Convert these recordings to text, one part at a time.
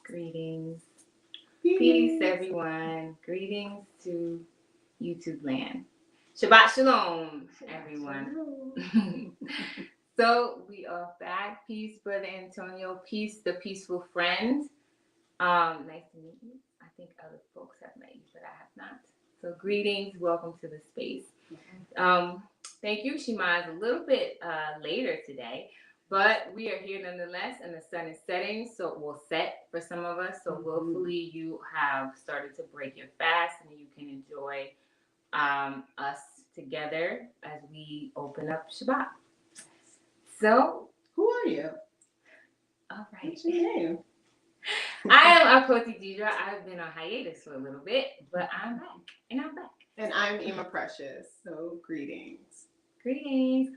Greetings. Peace, Peace. everyone. Greetings to YouTube land. Shabbat Shalom, everyone. So we are back. Peace, Brother Antonio. Peace, the peaceful friend. Nice to meet you. I think other folks have met you, but I have not. So greetings. Welcome to the space. Um, Thank you, Shema. It's a little bit later today, but we are here nonetheless, and the sun is setting, so it will set for some of us. So hopefully you have started to break your fast and you can enjoy us together as we open up Shabbat. So, who are you? All right. What's your name? I am Akoti Deidre. I've been on hiatus for a little bit, but I'm back, and I'm back. And I'm Ema Precious. So greetings. Greetings.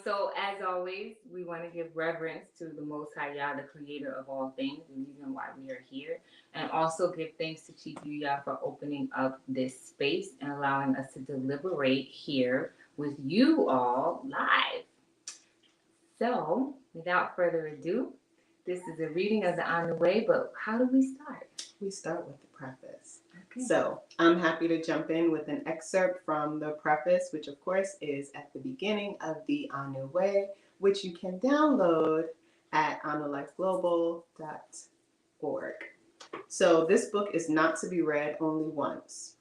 So as always, we want to give reverence to the Most High Yah, the creator of all things, the reason why we are here, and also give thanks to Chief Yah for opening up this space and allowing us to deliberate here with you all live. So, without further ado, this is a reading of the On the Way, but how do we start? We start with the preface. Okay. So I'm happy to jump in with an excerpt from the preface, which of course is at the beginning of the Anu Way, which you can download at anulifeglobal.org. So this book is not to be read only once.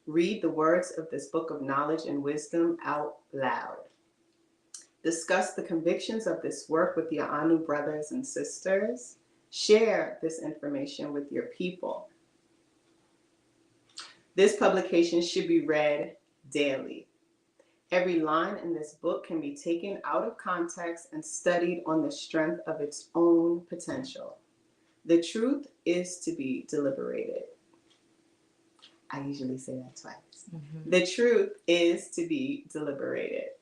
Read the words of this book of knowledge and wisdom out loud. Discuss the convictions of this work with your Anu brothers and sisters. Share this information with your people. This publication should be read daily. Every line in this book can be taken out of context and studied on the strength of its own potential. The truth is to be deliberated. I usually say that twice. Mm-hmm. The truth is to be deliberated.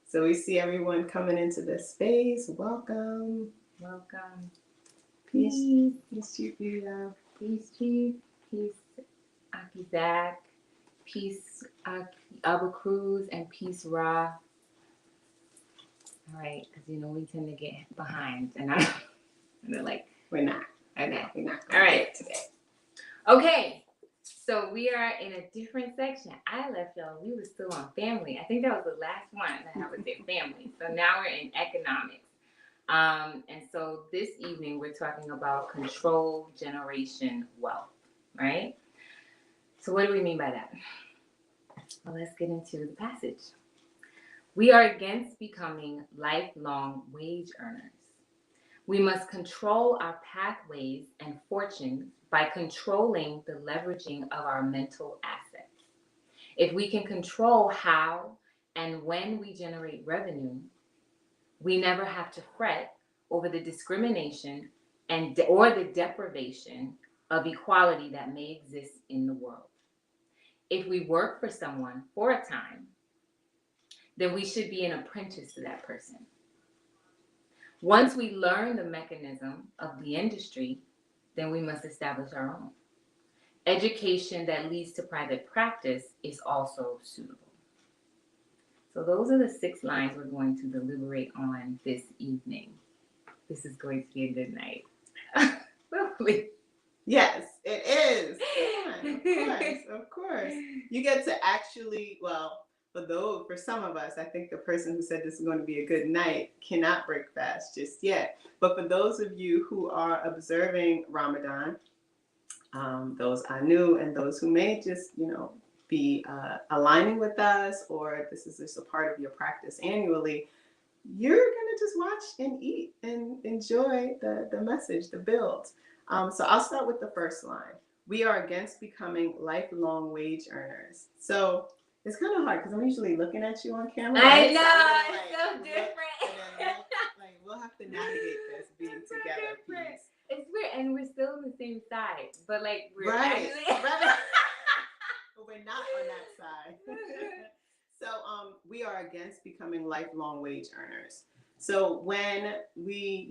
So we see everyone coming into this space. Welcome. Welcome. Peace. Peace, Chief. Peace, Chief. Peace, Aki Zach. Peace, Abba Cruz. And peace, Ra. All right, because we tend to get behind. And they're like, we're not. Okay. We're not. All right. Today. Okay. So we are in a different section. I left y'all. We were still on family. I think that was the last one that I would say family. So now we're in economics. And so this evening we're talking about control generation wealth, right? So what do we mean by that? Well, let's get into the passage. We are against becoming lifelong wage earners. We must control our pathways and fortunes by controlling the leveraging of our mental assets. If we can control how and when we generate revenue, we never have to fret over the discrimination or the deprivation of equality that may exist in the world. If we work for someone for a time, then we should be an apprentice to that person. Once we learn the mechanism of the industry, then we must establish our own. Education that leads to private practice is also suitable. So those are the 6 lines we're going to deliberate on this evening. This is going to be a good night. Hopefully. Yes, it is. Of course. You get to actually, for some of us, I think the person who said this is going to be a good night cannot break fast just yet. But for those of you who are observing Ramadan, those Anu and those who may just, be aligning with us, or this is just a part of your practice annually, you're going to just watch and eat and enjoy the message, the build. So I'll start with the first line. We are against becoming lifelong wage earners. So it's kind of hard because I'm usually looking at you on camera. I know, it's so different. We'll have to navigate this being together, please. It's weird, and we're still on the same side, but we're right. actually... But we're not on that side. So we are against becoming lifelong wage earners. So when we,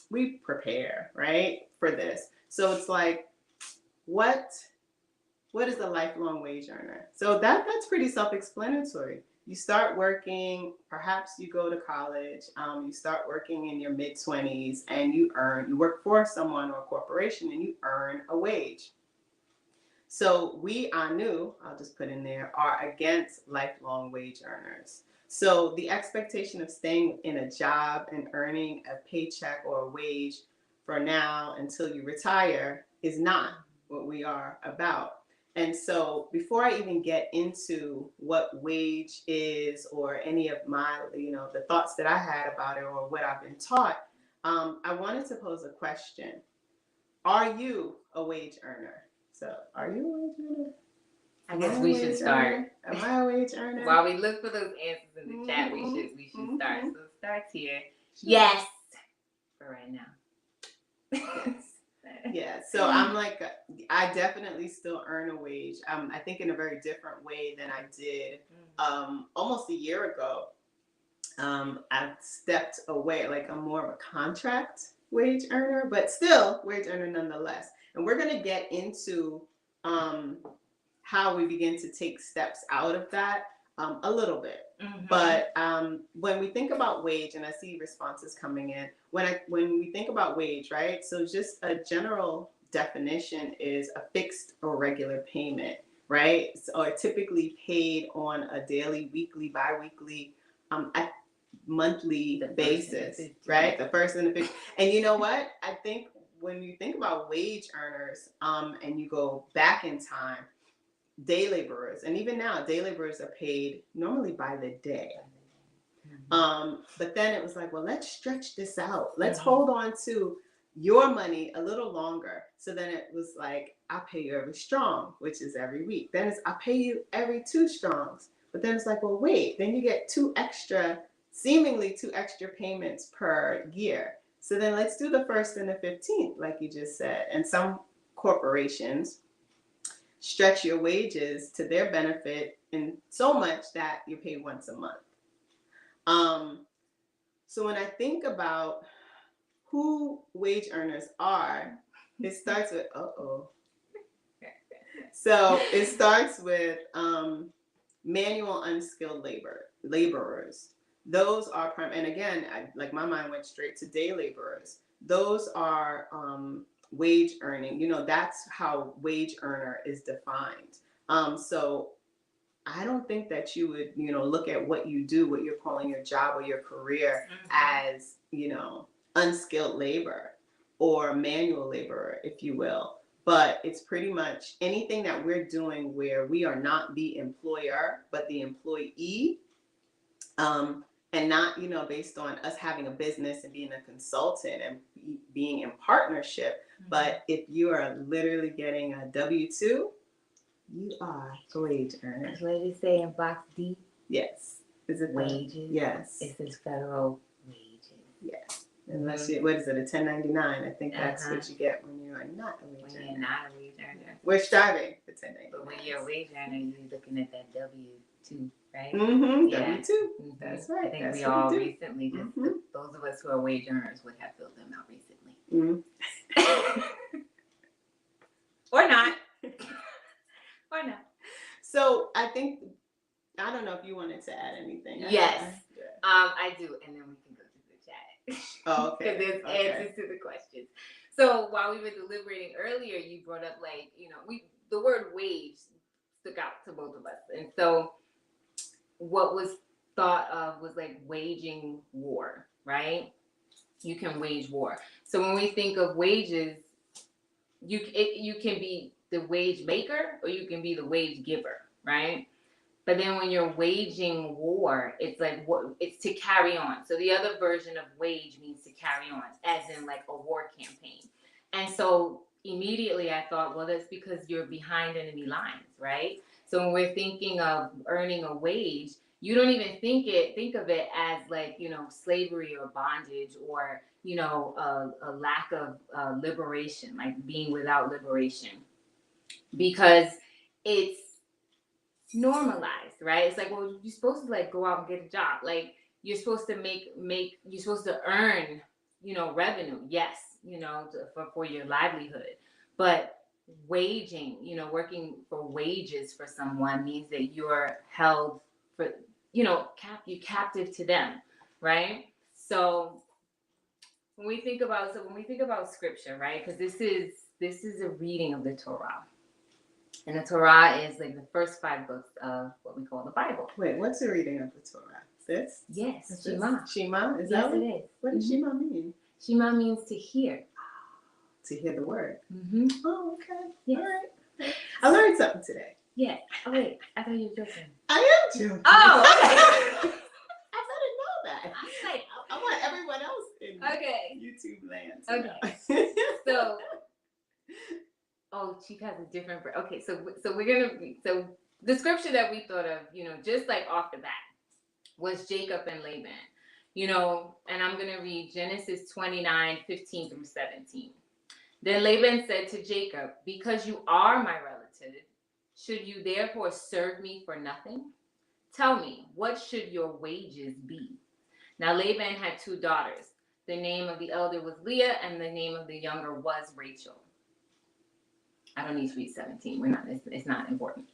we prepare, right, for this. So it's like, what is a lifelong wage earner? So that's pretty self-explanatory. you start working, perhaps you go to college, you start working in your mid-20s, and you work for someone or a corporation, and you earn a wage. So we, I'll just put in there, are against lifelong wage earners. So the expectation of staying in a job and earning a paycheck or a wage for now until you retire is not what we are about. And so before I even get into what wage is or any of my, the thoughts that I had about it or what I've been taught, I wanted to pose a question. Are you a wage earner? So, are you a wage earner? I guess we should start. Am I a wage earner? While we look for those answers in the chat, we should start. So it starts here. Sure. Yes. For right now. Yeah. So I'm like, I definitely still earn a wage. I think in a very different way than I did almost a year ago. I've stepped away, like I'm more of a contract wage earner, but still wage earner nonetheless. And we're going to get into how we begin to take steps out of that a little bit. Mm-hmm. But when we think about wage, and I see responses coming in, when we think about wage, right? So just a general definition is a fixed or regular payment, right? Or typically paid on a daily, weekly, biweekly, monthly basis, right? The first and the fifth. And you know what? I think when you think about wage earners, and you go back in time, day laborers, and even now, day laborers are paid normally by the day. But then it was like, well, let's stretch this out. Let's hold on to your money a little longer. So then it was like, I'll pay you every strong, which is every week. Then it's, I'll pay you every 2 strongs. But then it's like, well, wait, then you get seemingly two extra payments per year. So then let's do the 1st and the 15th, like you just said. And some corporations stretch your wages to their benefit in so much that you're paid once a month. So when I think about who wage earners are, it starts with, So it starts with manual unskilled laborers. Those are, and again, like my mind went straight to day laborers. Those are wage earning. That's how wage earner is defined. So I don't think that you would, look at what you do, what you're calling your job or your career as, unskilled labor or manual labor, if you will. But it's pretty much anything that we're doing where we are not the employer, but the employee, and not, based on us having a business and being a consultant and being in partnership. But if you are literally getting a W-2, you are a wage earner. That's what it say in box D. Yes. Is it wages? Yes. It says federal wages. Yes. Unless you, what is it, a 1099? I think that's what you get when you are not a wage earner. When you're not a wage earner. We're striving for 1099. But when you're a wage earner, you're looking at that W-2, right? Yeah. W-2. That's right. I think we all recently just, those of us who are wage earners would have filled them out recently. Or not. Or not. So I think, I don't know if you wanted to add anything. Yes. I do. And then we can go to the chat. Oh, okay. Because there's answers to the questions. So while we were deliberating earlier, you brought up the word wage stuck out to both of us. And so what was thought of was like waging war, right? You can wage war. So when we think of wages, you can be the wage maker or you can be the wage giver, right? But then when you're waging war, it's like it's to carry on. So the other version of wage means to carry on, as in like a war campaign. And so immediately I thought, well, that's because you're behind enemy lines, right? So when we're thinking of earning a wage, you don't even think of it as like, slavery or bondage or, a lack of liberation, like being without liberation, because it's normalized, right? It's like, well, you're supposed to like go out and get a job. Like you're supposed to you're supposed to earn, revenue. Yes, for your livelihood, but waging, working for wages for someone means that you're held for, you're captive to them, right? So when we think about scripture, right? Because this is a reading of the Torah. And the Torah is like the first 5 books of what we call the Bible. Wait, what's the reading of the Torah? This? Yes, Shema. Shema? Is yes, that it is. What does Shema mean? Shema means to hear. To hear the word. Mm-hmm. Oh, okay. Yes. All right. I learned something today. Yeah. Oh, wait. I thought you were joking. I am joking. Oh, okay. I didn't know that. I want everyone else in YouTube land to know. So, Chief has a different. Okay, so so the scripture that we thought of, just like off the bat, was Jacob and Laban. And I'm gonna read Genesis 29:15 through 17. Then Laban said to Jacob, "Because you are my relative, should you therefore serve me for nothing? Tell me, what should your wages be?" Now Laban had 2 daughters. The name of the elder was Leah, and the name of the younger was Rachel. I don't need to read 17. It's not important.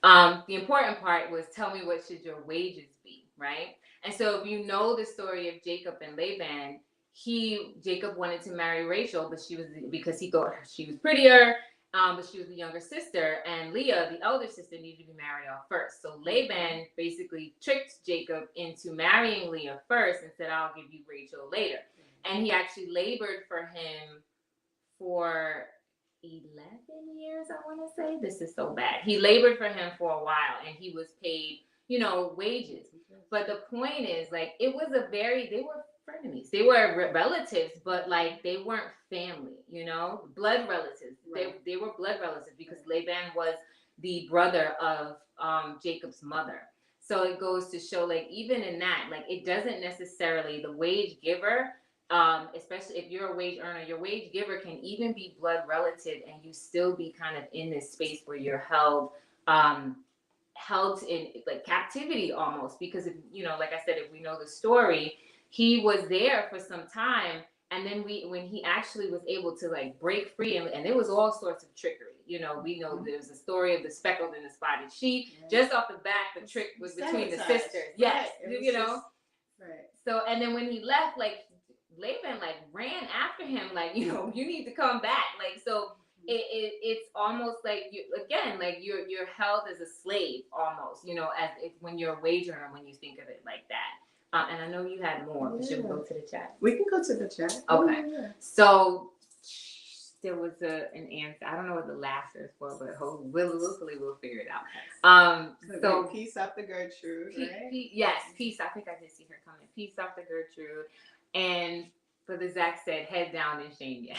The important part was, tell me, what should your wages be, right? And so if you know the story of Jacob and Laban, Jacob wanted to marry Rachel, because he thought she was prettier, but she was the younger sister, and Leah, the elder sister, needed to be married off first. So Laban basically tricked Jacob into marrying Leah first and said, "I'll give you Rachel later." And he actually labored for him for 11 years, I want to say. This is so bad. He labored for him for a while, and he was paid, wages. But the point is, like, they were frenemies. They were relatives, but like they weren't family, blood relatives. Right. They were blood relatives because Laban was the brother of Jacob's mother. So it goes to show, like, even in that, like, it doesn't necessarily, the wage giver, especially if you're a wage earner, your wage giver can even be blood relative, and you still be kind of in this space where you're held in like captivity almost, because if, like I said, if we know the story, he was there for some time, and then when he actually was able to like break free, and there was all sorts of trickery. We know there's a story of the speckled and the spotted sheep. Yeah. Just off the bat, the trick was between the sisters. Yes, right. So, and then when he left, like, Laban like ran after him, like, you need to come back, like, so it's almost like you're held as a slave almost, as if when you're a wage earner, when you think of it like that. And I know you had more, but should we go to the chat? We can go to the chat. Okay. Yeah. So there was an answer. I don't know what the last is for, but hopefully we'll figure it out. So peace after Gertrude, right? Yes, peace. I think I did see her comment. Peace after Gertrude. And Brother Zach said, "Head down in shame." Yes.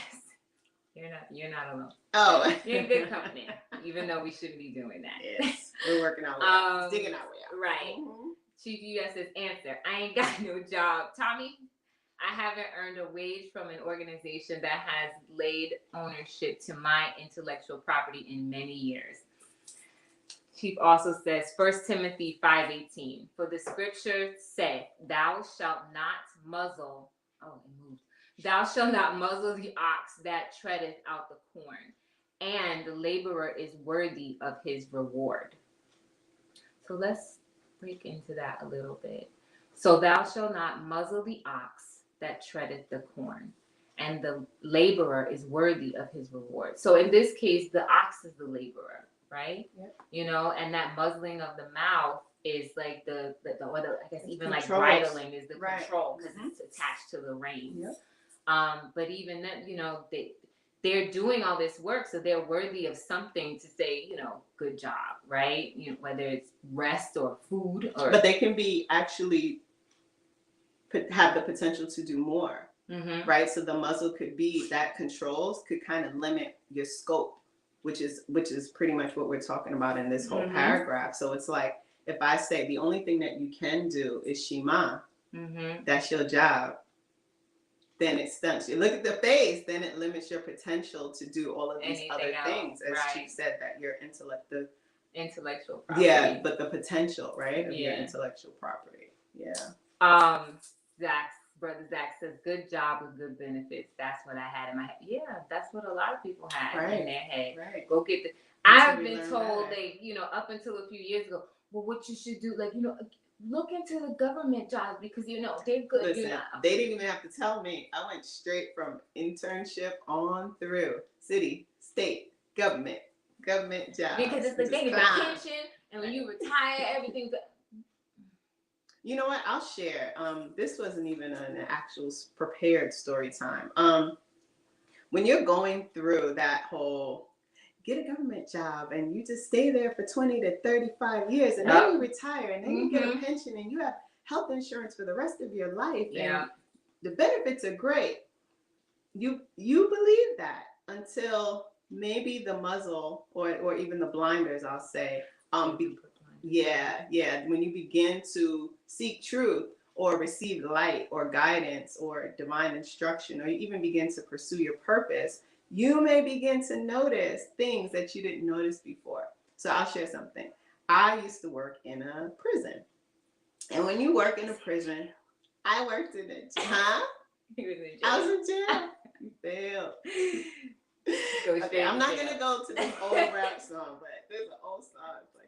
You're not alone. Oh. You're in good company, even though we shouldn't be doing that. Yes. We're working our way out. Digging our way out. Right. Mm-hmm. Chief US says, "Answer, I ain't got no job. Tommy, I haven't earned a wage from an organization that has laid ownership to my intellectual property in many years." Chief also says, 1 Timothy 5:18, "For the scripture saith, thou shalt not muzzle," "thou shalt not muzzle the ox that treadeth out the corn, and the laborer is worthy of his reward." So let's break into that a little bit. So thou shalt not muzzle the ox that treadeth the corn, and the laborer is worthy of his reward. So in this case, the ox is the laborer, right? Yep. And that muzzling of the mouth is like the I guess even like bridling is the control, because it's attached to the reins. Yep. But even then, they're doing all this work, so they're worthy of something to say, good job, right? Whether it's rest or food, but they can be actually have the potential to do more, right? So the muzzle could be that controls could kind of limit your scope, which is pretty much what we're talking about in this whole paragraph. So it's like, if I say the only thing that you can do is Shema, that's your job, then it stunts you. Look at the face, then it limits your potential to do all of these other things, as Chief said, that your intellectual property. Yeah, but the potential, right, of your intellectual property. Yeah. Brother Zach says, "Good job with good benefits. That's what I had in my head." Yeah, that's what a lot of people had in their head. Right. Go get I've been told, like, up until a few years ago, well, what you should do, like, look into the government jobs because they're good. Listen, they didn't even have to tell me. I went straight from internship on through city, state, government jobs. Because it's the thing, it's the pension, and when you retire, everything's. You know what? I'll share. This wasn't even an actual prepared story time. When you're going through that whole get a government job and you just stay there for 20 to 35 years and then you retire and then you get a pension and you have health insurance for the rest of your life and the benefits are great. You believe that until maybe the muzzle or even the blinders, I'll say, when you begin to seek truth or receive light or guidance or divine instruction, or you even begin to pursue your purpose, you may begin to notice things that you didn't notice before. So I'll share something. I used to work in a prison. And when you work in a prison, I worked in it. Huh? He was in jail. I was in jail. You failed. Okay, I'm not going to go to this old rap song, but there's an old song. It's like,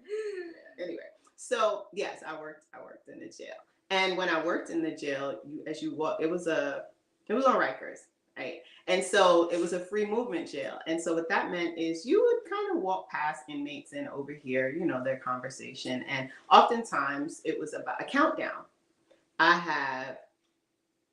anyway. So yes, I worked in the jail. And when I worked in the jail, as you walk, it was on Rikers, right? And so it was a free movement jail. And so what that meant is you would kind of walk past inmates and overhear, their conversation. And oftentimes it was about a countdown. I have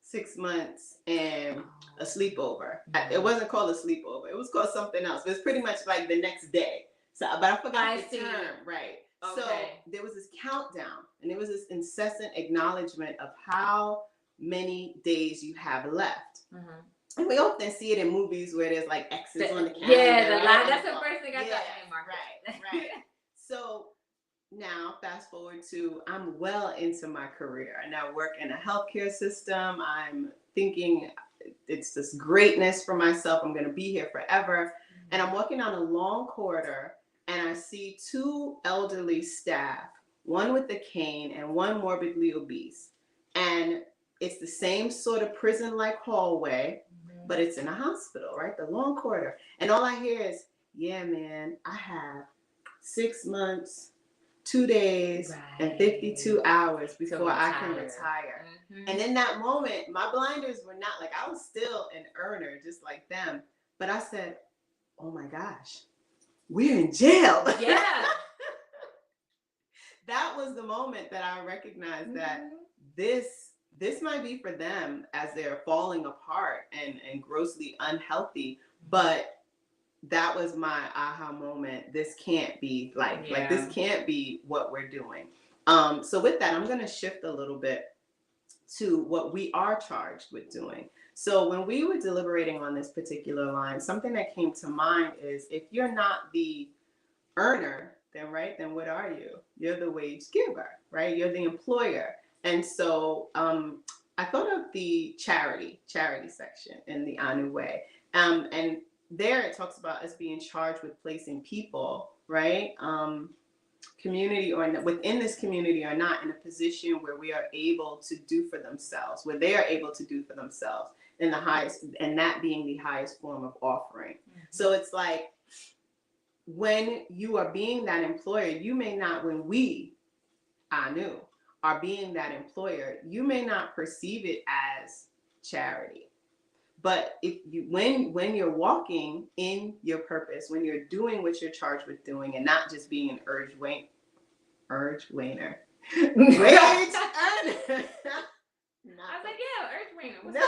6 months and a sleepover. It wasn't called a sleepover. It was called something else. It was pretty much like the next day. So, but I forgot the term, right? Okay. So there was this countdown, and there was this incessant acknowledgement of how many days you have left. Mm-hmm. And we often see it in movies where there's like X's on the calendar. Yeah, the line. That's the first thing I thought. Right. So now, fast forward to I'm well into my career. I now work in a healthcare system. I'm thinking it's this greatness for myself. I'm going to be here forever. And I'm walking down a long corridor, and I see two elderly staff, one with a cane and one morbidly obese. And it's the same sort of prison-like hallway, but it's in a hospital, right? The long corridor. And all I hear is, yeah, man, I have 6 months, 2 days, and 52 hours before I can retire. Mm-hmm. And in that moment, my blinders were not like, I was still an earner just like them. But I said, oh my gosh, we're in jail. Yeah. That was the moment that I recognized that this might be for them as they're falling apart and grossly unhealthy, but that was my aha moment. This can't be life. Yeah. Like this can't be what we're doing. So with that, I'm going to shift a little bit to what we are charged with doing. So when we were deliberating on this particular line, something that came to mind is if you're not the earner, then what are you? You're the wage giver, right? You're the employer. And so I thought of the charity section in the Anu Way. And there it talks about us being charged with placing people, right? Community or within this community or not in a position where we are able to do for themselves, where they are able to do for themselves in the highest, and that being the highest form of offering. Mm-hmm. So it's like when you are being that employer, you may not, when we, Anu, are being that employer, you may not perceive it as charity. But if you, when you're walking in your purpose, when you're doing what you're charged with doing, and not just being an urge wainer, wage earner. I was like, yeah, urge wainer. No.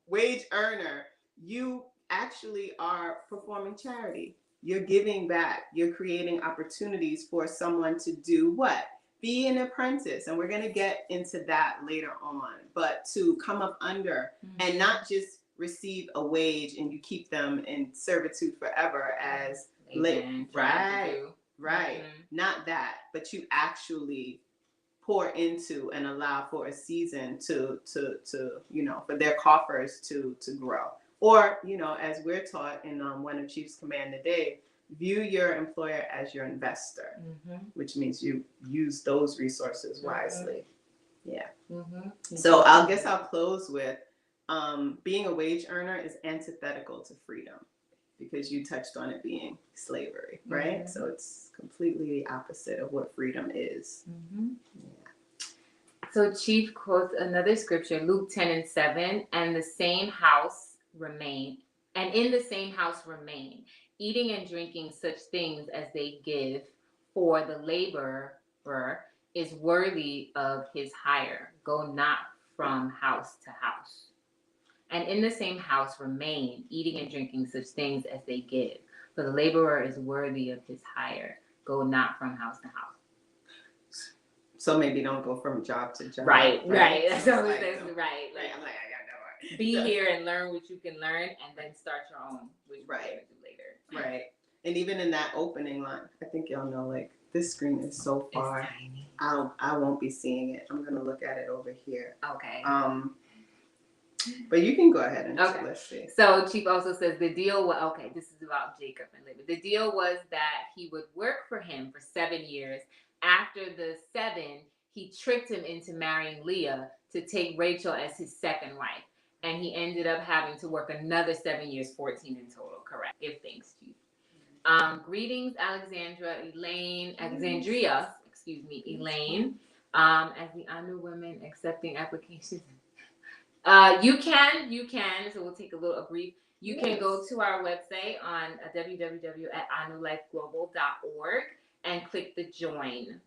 Wage earner. You actually are performing charity. You're giving back. You're creating opportunities for someone to do what? Be an apprentice, and we're going to get into that later on, but to come up under and not just receive a wage and you keep them in servitude forever as right. Not that, but you actually pour into and allow for a season to for their coffers to grow. Or, as we're taught in one of Chief's Command today, view your employer as your investor, which means you use those resources wisely. Yeah. So I'll close with being a wage earner is antithetical to freedom. because you touched on it being slavery, right? Mm-hmm. So it's completely the opposite of what freedom is. Mm-hmm. Yeah. So Chief quotes another scripture, Luke 10:7, and the same house remain, and in the same house remain, eating and drinking such things as they give, for the laborer is worthy of his hire. Go not from house to house. And in the same house remain, eating and drinking such things as they give, for the laborer is worthy of his hire. Go not from house to house. So maybe don't go from job to job. Right. That's so always like, right. I'm like, I got no work. Be here and learn what you can learn, and then start your own, which we're gonna do later. Right. And even in that opening line, I think y'all know, like, this screen is so far. It's tiny. I won't be seeing it. I'm gonna look at it over here. Okay. But you can go ahead and let's see. So Chief also says the deal was, this is about Jacob and Laban. The deal was that he would work for him for 7 years. After the 7, he tricked him into marrying Leah to take Rachel as his second wife. And he ended up having to work another 7 years, 14 in total. Correct. Give thanks, Chief. Greetings, Alexandria, Elaine, as the Anu women accepting applications. You can. So we'll take a brief. You can go to our website on www.anulifeglobal.org and click the join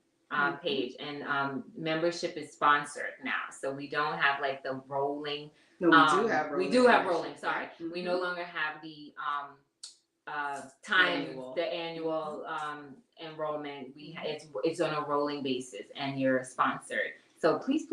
page. And membership is sponsored now, so we don't have like the rolling. No, we do have rolling. Sorry, Mm-hmm. we no longer have the the annual enrollment. It's on a rolling basis, and you're sponsored. So please.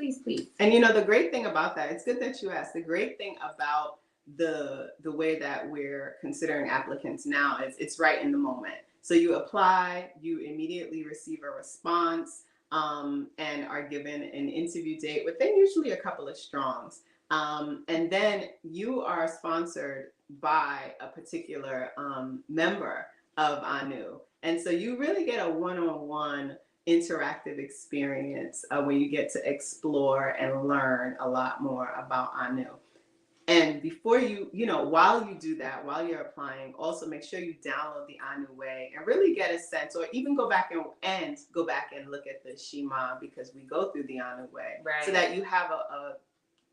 And the great thing about that, it's good that you asked. The great thing about the way that we're considering applicants now is it's right in the moment. So you apply, you immediately receive a response, and are given an interview date within usually a couple of strongs. And then you are sponsored by a particular member of ANU. And so you really get a one-on-one interactive experience when you get to explore and learn a lot more about ANU. And before while you do that, while you're applying, also make sure you download the ANU Way and really get a sense, or even go back and look at the SHEMA, because we go through the ANU Way, right, so that you have a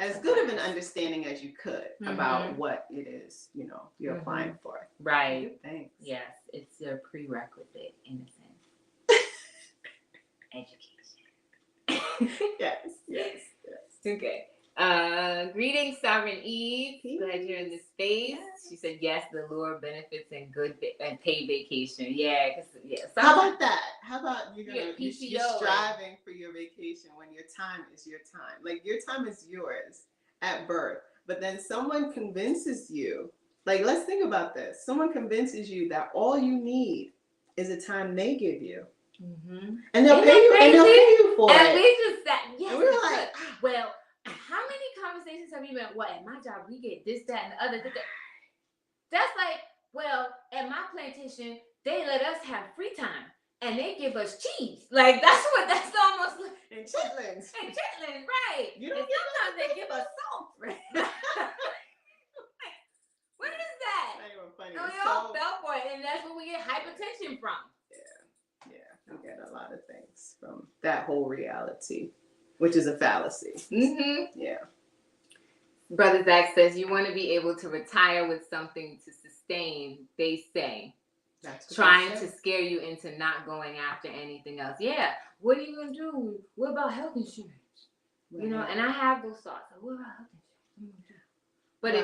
as good of an understanding as you could about what it is, you're applying for. Right. Thanks. Yes, it's a prerequisite in a sense. Education. Yes. Okay. Greetings, Sovereign Eve. Peace. Glad you're in the space. Yes. She said yes, the lure benefits and good and paid vacation. Yeah. How about that? How about you're PTO striving for your vacation when your time is your time? Like, your time is yours at birth, but then someone convinces you. Like, let's think about this. Someone convinces you that all you need is a time they give you. Mm-hmm. And they'll pay you for it. And we just sat. Yes. And we were like, well, how many conversations have you been? Well, at my job, we get this, that, and the other. That's like, well, at my plantation, they let us have free time, and they give us cheese. Like, that's almost like. And chitlins. Right. You don't and sometimes they give us salt. Right? What is that? Not even funny. And we all fell for it, and that's where we get hypertension from. Yeah. We get a lot of things from that whole reality, which is a fallacy. Mm-hmm. Yeah. Brother Zach says, you want to be able to retire with something to sustain, they say. That's trying to scare you into not going after anything else. Yeah. What are you going to do? What about health insurance? Right. And I have those thoughts. What about health insurance? But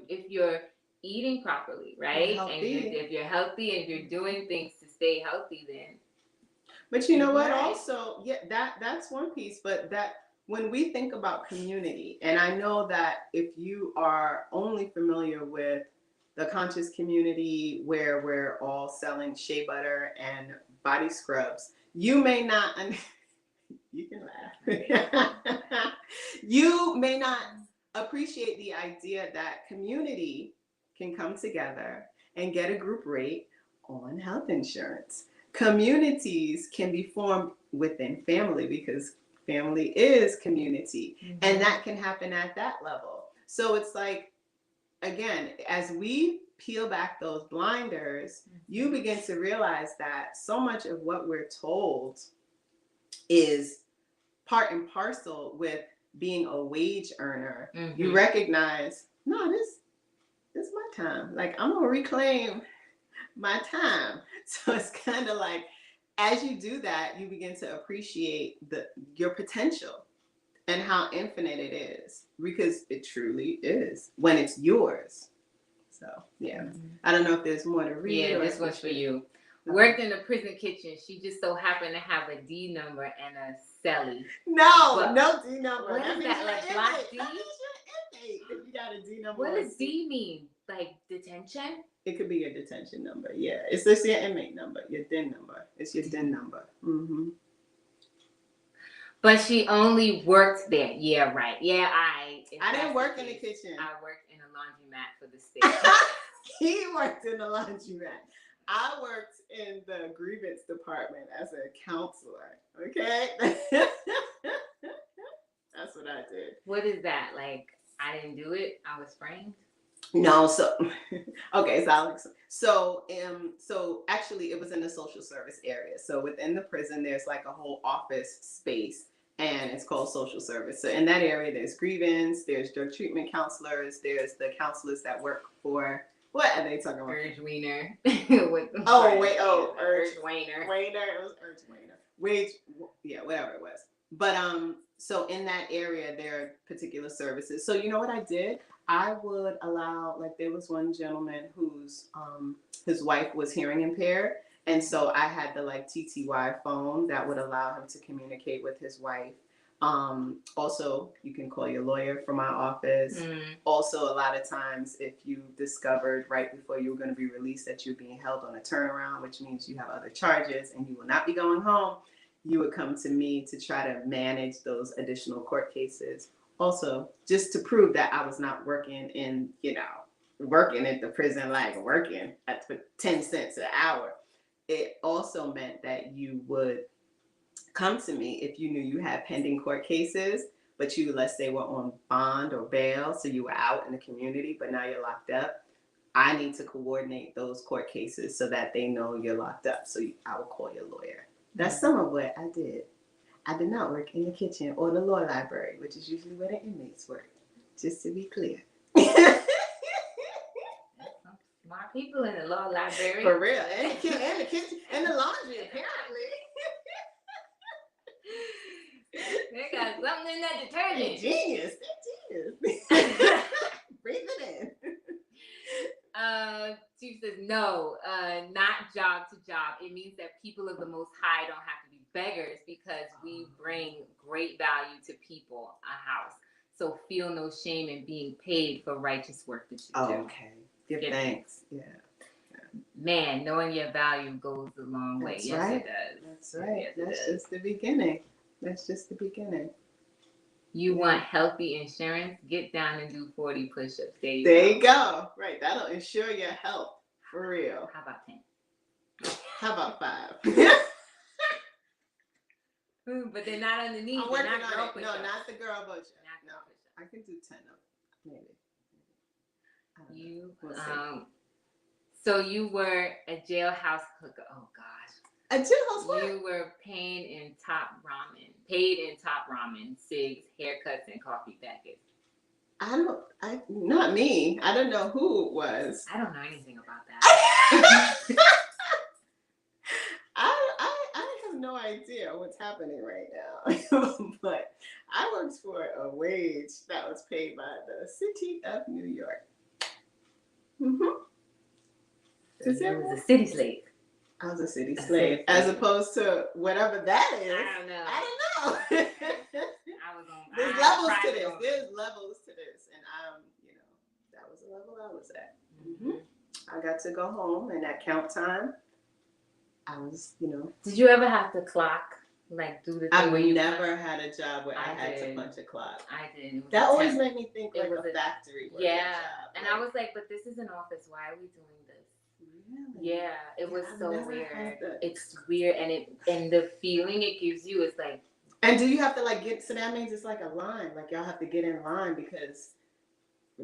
if you're eating properly, right? And if you're healthy and you're doing things to stay healthy, then. But you know what? Right. Also, that's one piece. But that when we think about community, and I know that if you are only familiar with the conscious community where we're all selling shea butter and body scrubs, you may not. You can laugh. You may not appreciate the idea that community can come together and get a group rate on health insurance. Communities can be formed within family, because family is community, and that can happen at that level. So it's like, again, as we peel back those blinders, you begin to realize that so much of what we're told is part and parcel with being a wage earner. Mm-hmm. You recognize, no, this is my time. Like, I'm gonna reclaim my time. So it's kind of like, as you do that, you begin to appreciate your potential and how infinite it is, because it truly is when it's yours. So yeah, I don't know if there's more to read. Yeah, this one's for you. Worked in the prison kitchen. She just so happened to have a D number and a celly. No D number. What is that? Like block D? That means you're inmate if you got a D number. What does D mean? Like detention? It could be your detention number. Yeah, it's just your inmate number, your DIN number. It's your DIN number. Mm-hmm. But she only worked there. Yeah, right. Yeah, I didn't work in the kitchen. I worked in a laundromat for the state. He worked in the laundromat. I worked in the grievance department as a counselor. Okay? That's what I did. What is that? Like, I didn't do it? I was framed? No, so okay, so actually it was in the social service area. So within the prison there's like a whole office space, and it's called social service. So in that area there's grievance, there's drug treatment counselors, there's the counselors that work for, what are they talking about? Urge Wiener. Urge Weiner. It was Urge Weiner. Wage, yeah, whatever it was. But so in that area there are particular services. So you know what I did? I would allow, like, there was one gentleman whose his wife was hearing impaired, and so I had the like TTY phone that would allow him to communicate with his wife. Also, you can call your lawyer from my office. Also, a lot of times, if you discovered right before you were going to be released that you're being held on a turnaround, which means you have other charges and you will not be going home, you would come to me to try to manage those additional court cases. Also, just to prove that I was not working working at the prison, like working at 10 cents an hour. It also meant that you would come to me if you knew you had pending court cases, but you, let's say, were on bond or bail, so you were out in the community, but now you're locked up. I need to coordinate those court cases so that they know you're locked up. So I will call your lawyer. That's some of what I did. I did not work in the kitchen or the law library, which is usually where the inmates work, just to be clear. Smart people in the law library. For real. And the kitchen and the laundry, apparently. They got something in that detergent. They're genius. Breathe it in. Chief says, no, not job to job. It means that people of the Most High don't have to be beggars, because we bring great value to people, a house. So feel no shame in being paid for righteous work that you do. Okay. Give thanks. Yeah. Man, knowing your value goes a long way. That's yes, right. It does. That's right. Yes, That's just the beginning. You want healthy insurance? Get down and do 40 push-ups. There you go. Right. That'll ensure your health. For real. How about 10? How about 5? But they're not underneath. I'm working on it. No, not the girl push-up. No, I can do 10 of them. Maybe. So you were a jailhouse hooker. Oh gosh. A jailhouse what? You were paid in top ramen, cigs, haircuts, and coffee packets. Not me. I don't know who it was. I don't know anything about that. I have no idea what's happening right now. But I worked for a wage that was paid by the city of New York. So you was a city slave. I was a city slave, as opposed to whatever that is. I don't know. There's levels to this. There's levels to this, and that was the level I was at. I got to go home, and at count time, I was, Did you ever have to clock, like do the thing? I never had a job where I had to punch a clock. I did. That always made me think like a factory worker job. And I was like, but this is an office. Why are we doing this? Really? Yeah, it was so weird. It's weird, and the feeling it gives you is like. And do you have to so that means it's like a line, like y'all have to get in line because,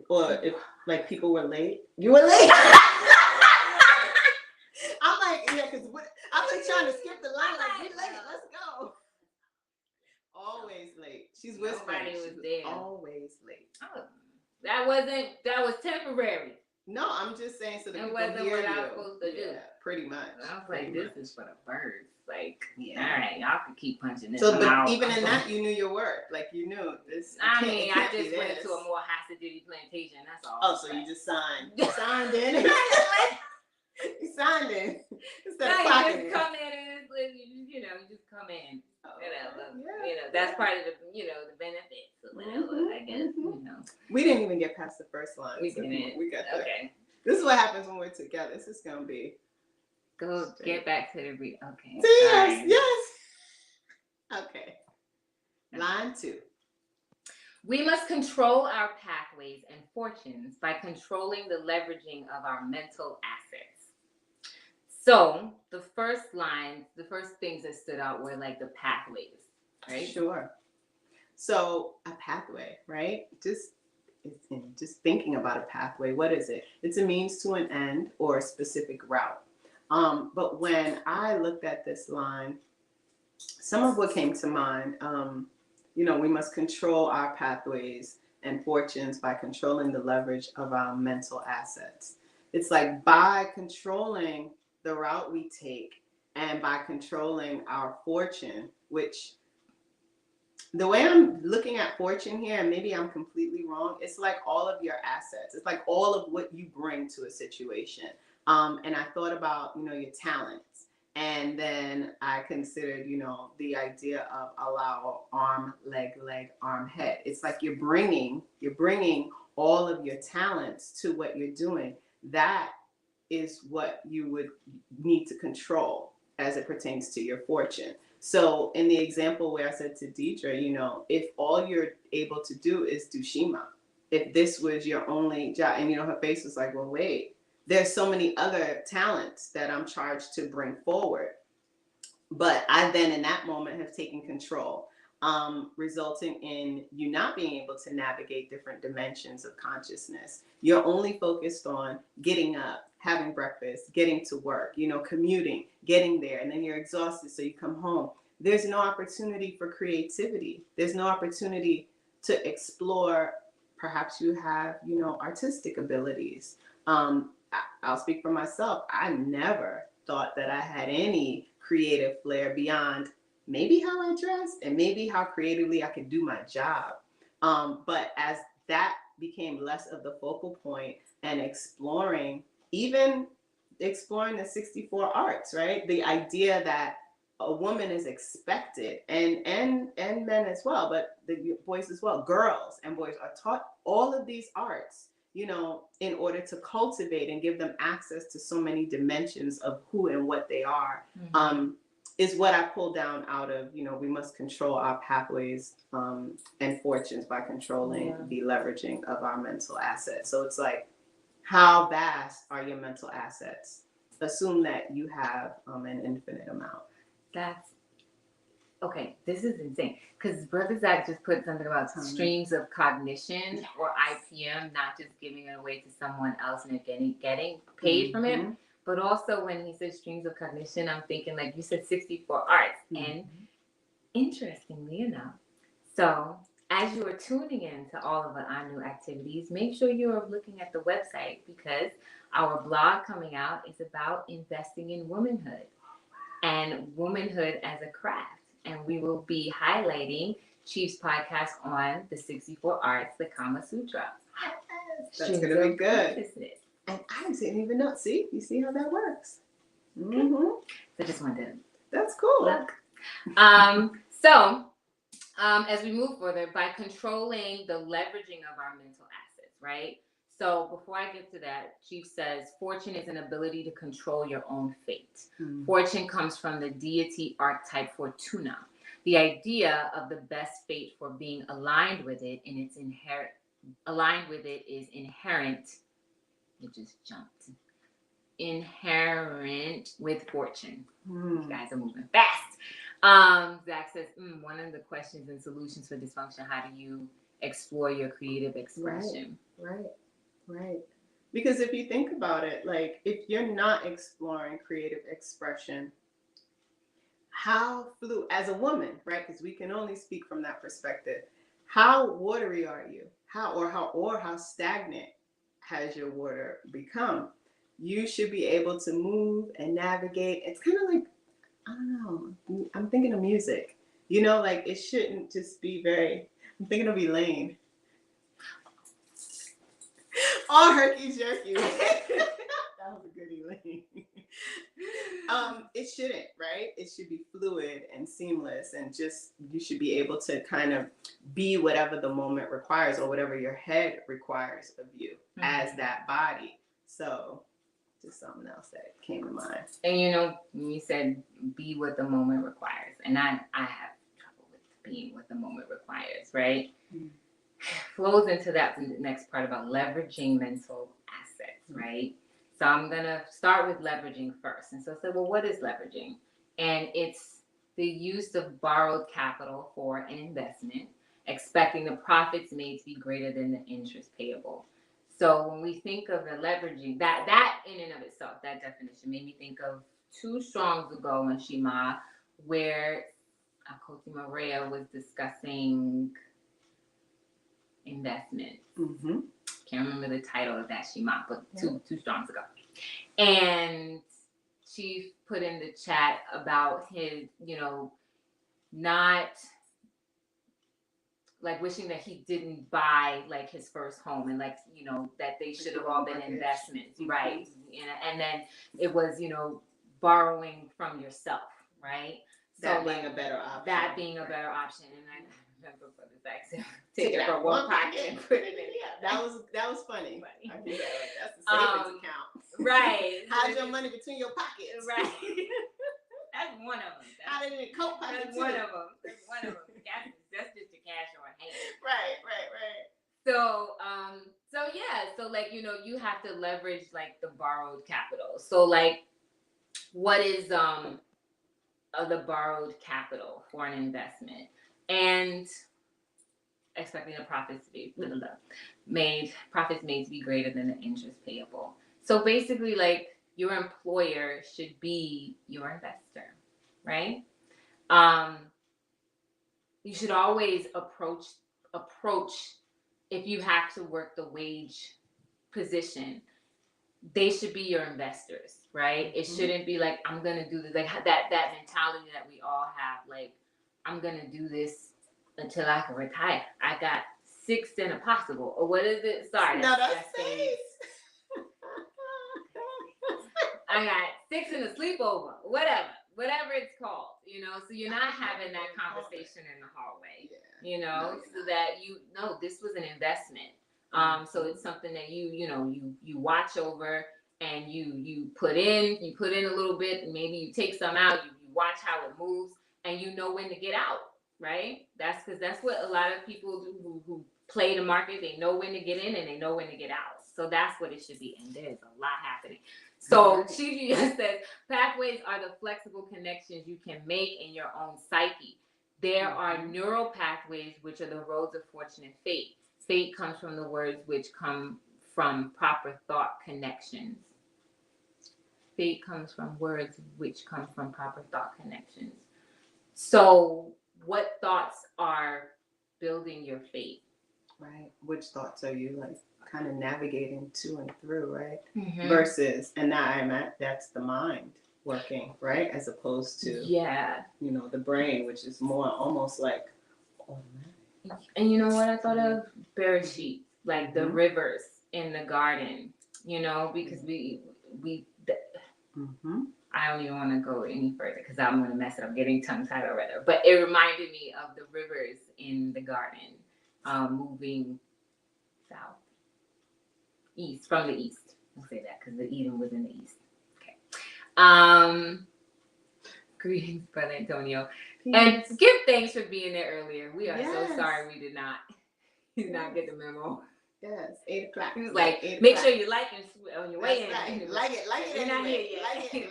or if like people were late, you were late. She's whispering. Nobody was She there. Always late. Oh, that was temporary. No, I'm just saying so that It people wasn't hear what you. I was supposed to do. Yeah, pretty much. I was pretty like, much. this is for the birds. Like, Yeah. all right, y'all can keep punching this. So, but out. even in that, you knew your work. Like, you knew this. I mean, I just went to a more hostage plantation. That's all. Oh, so you just signed. You signed in. You signed in. Instead of clocking in. You just come in and you just come in. Oh, Whatever. yeah, that's part of the the benefits or whatever. I guess We didn't even get past the first line. We didn't. We got there. Okay. This is what happens when we're together. This is gonna be. Go get back to the okay. Yes. Okay. Line 2. We must control our pathways and fortunes by controlling the leveraging of our mental assets. So the first things that stood out were like the pathways, right? Sure. So a pathway, right? Just thinking about a pathway, what is it? It's a means to an end or a specific route. But when I looked at this line, some of what came to mind, we must control our pathways and fortunes by controlling the leverage of our mental assets. It's like by controlling the route we take and by controlling our fortune, which the way I'm looking at fortune here, and maybe I'm completely wrong, it's like all of your assets. It's like all of what you bring to a situation. And I thought about, your talents. And then I considered, the idea of allow, arm, leg, arm, head. It's like you're bringing all of your talents to what you're doing. That is what you would need to control as it pertains to your fortune. So in the example where I said to Deidre, if all you're able to do is do SHEMA, if this was your only job, and her face was like, well, wait, there's so many other talents that I'm charged to bring forward. But I then in that moment have taken control, resulting in you not being able to navigate different dimensions of consciousness. You're only focused on getting up, having breakfast, getting to work, commuting, getting there, and then you're exhausted, so you come home. There's no opportunity for creativity. There's no opportunity to explore. Perhaps you have, artistic abilities. I'll speak for myself. I never thought that I had any creative flair beyond maybe how I dressed and maybe how creatively I could do my job. But as that became less of the focal point and even exploring the 64 arts, right? The idea that a woman is expected, and men as well, but the boys as well, girls and boys are taught all of these arts, in order to cultivate and give them access to so many dimensions of who and what they are, is what I pulled down out of, we must control our pathways and fortunes by controlling the leveraging of our mental assets. So it's like, how vast are your mental assets? Assume that you have an infinite amount. Okay, this is insane. Because Brother Zach just put something about streams of cognition or IPM, not just giving it away to someone else and getting paid from it. But also when he says streams of cognition, I'm thinking like you said 64 arts. And interestingly enough, so as you are tuning in to all of our new activities, make sure you are looking at the website because our blog coming out is about investing in womanhood and womanhood as a craft. And we will be highlighting Chief's podcast on the 64 arts, the Kama Sutra. That's going to be good. And I didn't even know. See? You see how that works? So just wanted to... That's cool. Look. As we move further, by controlling the leveraging of our mental assets, right? So before I get to that, Chief says, fortune is an ability to control your own fate. Fortune comes from the deity archetype Fortuna. The idea of the best fate for being aligned with it and its is inherent. It just jumped. Inherent with fortune. You guys are moving fast. Zach says, one of the questions and solutions for dysfunction, how do you explore your creative expression? Right. Because if you think about it, like if you're not exploring creative expression, how fluid, as a woman, right? Because we can only speak from that perspective. How watery are you? How stagnant has your water become? You should be able to move and navigate. It's kind of like, I don't know, I'm thinking of music. You know, like it shouldn't just be very, I'm thinking of Elaine. All herky jerky. That was a good Elaine. It shouldn't, right? It should be fluid and seamless, and just you should be able to kind of be whatever the moment requires or whatever your head requires of you as that body. So just something else that came to mind. And you know, when you said be what the moment requires, and I have trouble with being what the moment requires, right? Flows into that next part about leveraging mental assets, right? So I'm going to start with leveraging first. And so I said, well, what is leveraging? And it's the use of borrowed capital for an investment, expecting the profits made to be greater than the interest payable. So when we think of the leveraging, that in and of itself, that definition made me think of 2 songs ago in SHEMA where Akoti Maria was discussing investment. Can't remember the title of that SHEMA, but two songs ago. And she put in the chat about his, you know, not like wishing that he didn't buy like his first home, and like, you know, that they should have all been investments, right? And then it was, you know, borrowing from yourself, right? That being a better option. That being a better option. And I remember for this accent, take it from one pocket and put it in the other. That was funny. I think that's the savings account. Right. Hide your money between your pockets. Right. That's one of them. Hide it in a coat pocket. That's one of them. That's one of them. That's just the cash on hand. Right. So like, you know, you have to leverage like the borrowed capital. So like, what is the borrowed capital for an investment? And expecting the profits to be made to be greater than the interest payable. So basically, like, your employer should be your investor, right? You should always approach if you have to work the wage position, they should be your investors, right? It shouldn't be like, I'm gonna do this, like that mentality that we all have, like, I'm gonna do this until I can retire. I got 6 in a possible, or what is it? Sorry, no, that's I got 6 in a sleepover, whatever it's called, you know. So you're not having that conversation in the hallway, you know, so that you know this was an investment. So it's something that you watch over, and you put in a little bit, and maybe you take some out. You watch how it moves, and you know when to get out, right? That's what a lot of people do who play the market. They know when to get in and they know when to get out. So that's what it should be. And there's a lot happening. So she just says, pathways are the flexible connections you can make in your own psyche. There are neural pathways, which are the roads of fortune and fate. Fate comes from the words which come from proper thought connections. Fate comes from words which come from proper thought connections. So what thoughts are building your fate? Right. Which thoughts are you like kind of navigating to and through, right? Versus, and now that's the mind working, right? As opposed to, you know, the brain, which is more almost like automatic. And you know what I thought of? Bereshit, like the rivers in the garden, you know, because I don't even want to go any further because I'm going to mess it up, getting tongue-tied already. But it reminded me of the rivers in the garden, moving south, east, from the east. I'll say that because the Eden was in the east. Okay. Greetings, Brother Antonio. Peace. And give thanks for being there earlier. We are so sorry we did not get the memo. Yes, 8 o'clock. He was like, make sure you like it on your way in. Right. Like it. You're not here yet. Like it early.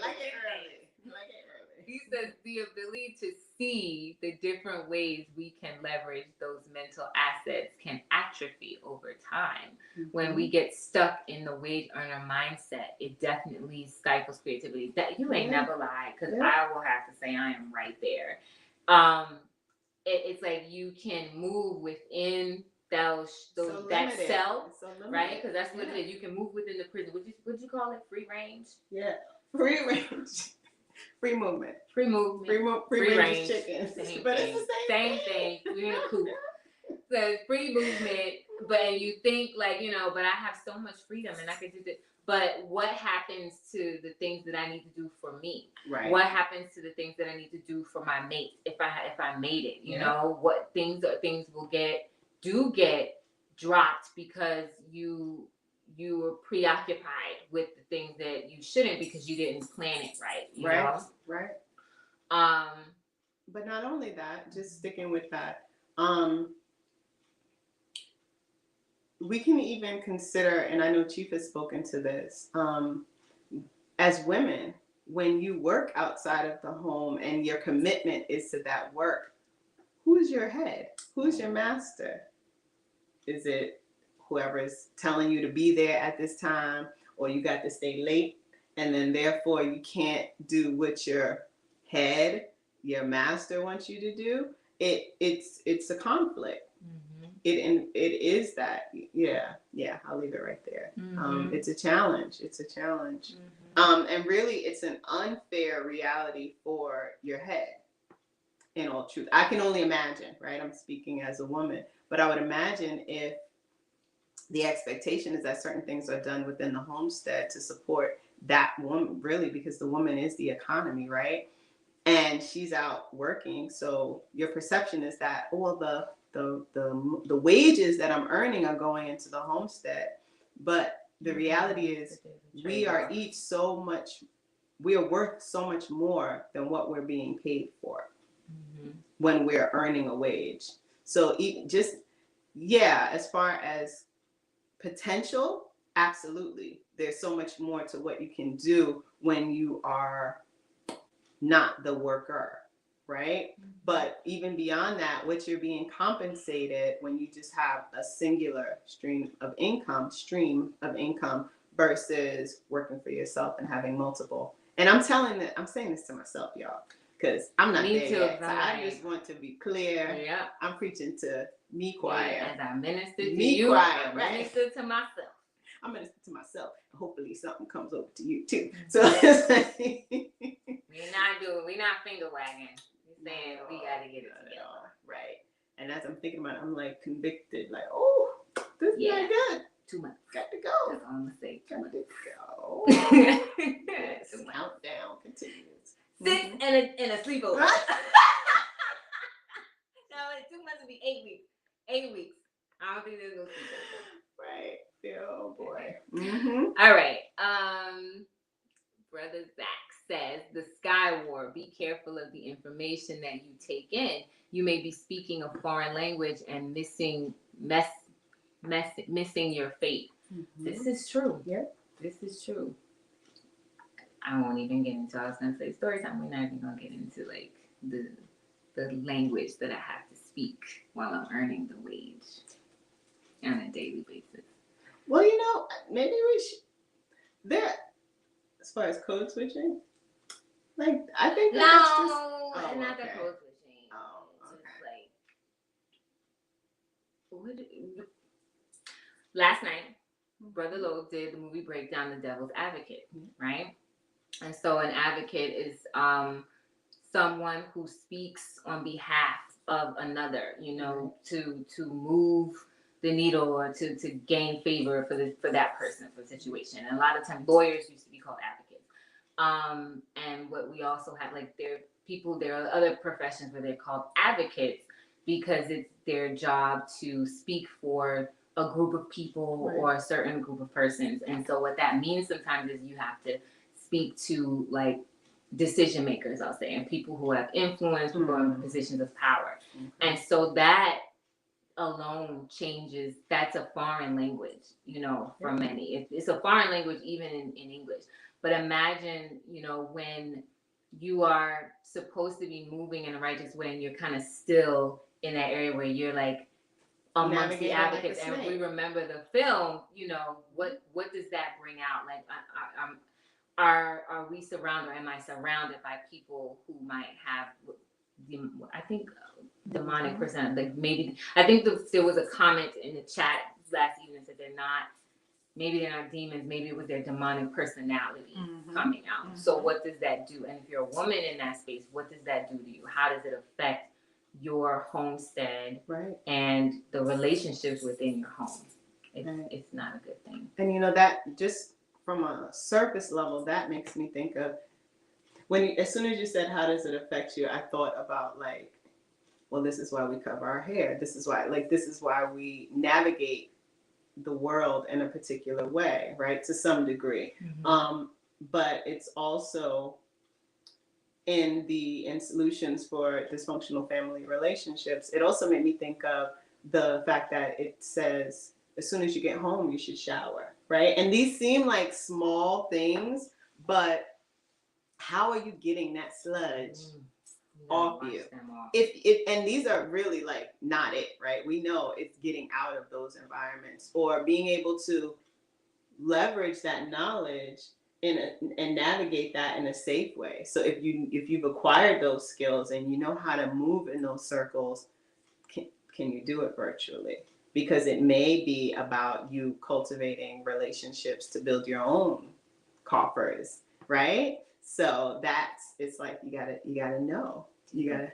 He says the ability to see the different ways we can leverage those mental assets can atrophy over time. When we get stuck in the wage earner mindset, it definitely stifles creativity. That you ain't never lied, because I will have to say I am right there. It's like you can move within that cell, right? Because that's what it is. You can move within the prison. Would you call it free range? Yeah, free range. Free movement. Free movement. Free range chicken. But it's the same thing. We're in a coop. So free movement, but you think like, but I have so much freedom and I can do this. But what happens to the things that I need to do for me? Right. What happens to the things that I need to do for my mate if I made it? You know, what things will get dropped because you were preoccupied with the things that you shouldn't because you didn't plan it right. You know? Right. But not only that, just sticking with that, we can even consider, and I know Chief has spoken to this, as women, when you work outside of the home and your commitment is to that work, who's your head? Who's your master? Is it whoever's telling you to be there at this time, or you got to stay late, and then therefore you can't do what your head, your master wants you to do? It's a conflict. It is that. Yeah, I'll leave it right there. It's a challenge. And really it's an unfair reality for your head, in all truth. I can only imagine, right? I'm speaking as a woman, but I would imagine if the expectation is that certain things are done within the homestead to support that woman, really, because the woman is the economy, right? And she's out working, so your perception is that, the wages that I'm earning are going into the homestead. But the reality is we are worth so much more than what we're being paid for when we're earning a wage. So as far as potential, absolutely. There's so much more to what you can do when you are not the worker. Right? But even beyond that, what you're being compensated when you just have a singular stream of income versus working for yourself and having multiple. And I'm saying this to myself, y'all, because I'm not there yet. So I just want to be clear. Yeah. I'm preaching to me choir. Yeah, as I minister to you, I minister to myself. I minister to myself. Hopefully something comes over to you too. So we're not finger wagging. Saying we gotta get it together. Right. And as I'm thinking about it, I'm like convicted, like, oh, this is not good. Too much. Got to go. That's all I'm gonna say. Got to go. Yes. Countdown continues. Sit and a sleepover. No, 2 months would be 8 weeks. 8 weeks. I don't think there's no sleepover. Right. Oh boy. All right. Brother Zach says, the Sky War, be careful of the information that you take in. You may be speaking a foreign language and missing your fate. This is true. Yep. This is true. I won't even get into, I was going to say story time. We're not even going to get into like the language that I have to speak while I'm earning the wage on a daily basis. Well, maybe we should, as far as code switching, like, I think that's just... not the code switching. Oh, okay. Just like... Last night, Brother Lowe did the movie breakdown, The Devil's Advocate, right? And so an advocate is someone who speaks on behalf of another, to move the needle or to gain favor for that person, for the situation. And a lot of times lawyers used to be called advocates. And what we also have, like, there are other professions where they're called advocates because it's their job to speak for a group of people or a certain group of persons. And so what that means sometimes is you have to speak to, like, decision makers, I'll say, and people who have influence, people who are in positions of power. And so that alone changes. That's a foreign language, for many. It's a foreign language even in English. But imagine, when you are supposed to be moving in a righteous way, and you're kind of still in that area where you're like amongst the advocates. Like, and we remember the film, you know, what does that bring out? Like, are we surrounded, or am I surrounded by people who might have, I think, demonic person? Like, maybe, I think there was a comment in the chat last evening that maybe they're not demons, maybe it was their demonic personality coming out. So what does that do? And if you're a woman in that space, what does that do to you? How does it affect your homestead and the relationships within your home? It's not a good thing. And you know, that just from a surface level, that makes me think of as soon as you said, how does it affect you? I thought about like, well, this is why we cover our hair. This is why we navigate the world in a particular way, right? To some degree. But it's also in solutions for dysfunctional family relationships. It also made me think of the fact that it says, as soon as you get home, you should shower, right? And these seem like small things, but how are you getting that sludge off you? And these are really like not it, right? We know it's getting out of those environments, or being able to leverage that knowledge and navigate that in a safe way. So if you've acquired those skills and you know how to move in those circles, can you do it virtually? Because it may be about you cultivating relationships to build your own coffers, right? So it's like you gotta know. You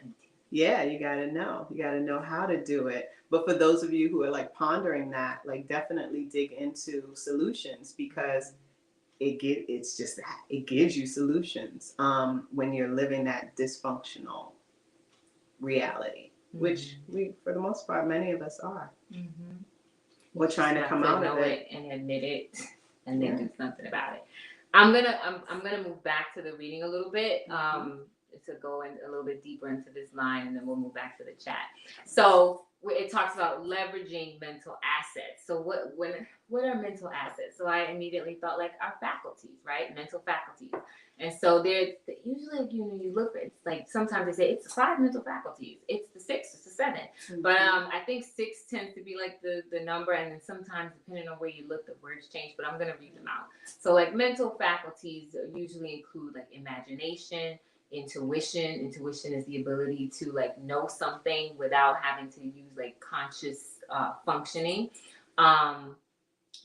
gotta know how to do it. But for those of you who are like pondering that, like definitely dig into solutions, because it gives you solutions when you're living that dysfunctional reality, which we, for the most part, many of us are. We're trying to come out of it and admit it, and then do something about it. I'm gonna move back to the reading a little bit. To go in a little bit deeper into this line, and then we'll move back to the chat. So it talks about leveraging mental assets. So what are mental assets? So I immediately thought like our faculties, right? Mental faculties. And so there's usually, you look at, it's like sometimes they say it's 5 mental faculties. It's the 6, it's the 7. But I think 6 tends to be like the number, and then sometimes depending on where you look, the words change. But I'm gonna read them out. So like mental faculties usually include like imagination, intuition is the ability to like know something without having to use like conscious functioning.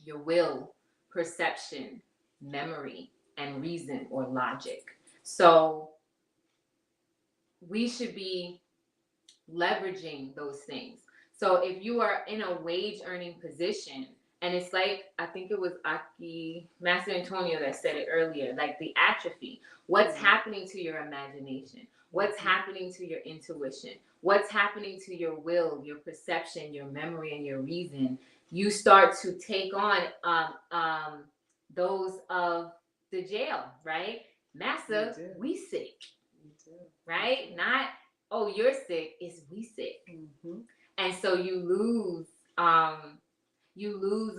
Your will, perception, memory, and reason or logic. So we should be leveraging those things. So if you are in a wage earning position, and it's like, I think it was Master Antonio that said it earlier, like the atrophy. What's happening to your imagination? What's happening to your intuition? What's happening to your will, your perception, your memory, and your reason? You start to take on those of the jail, right? Master, we sick, right? Not, oh, you're sick, it's we sick. And so you lose a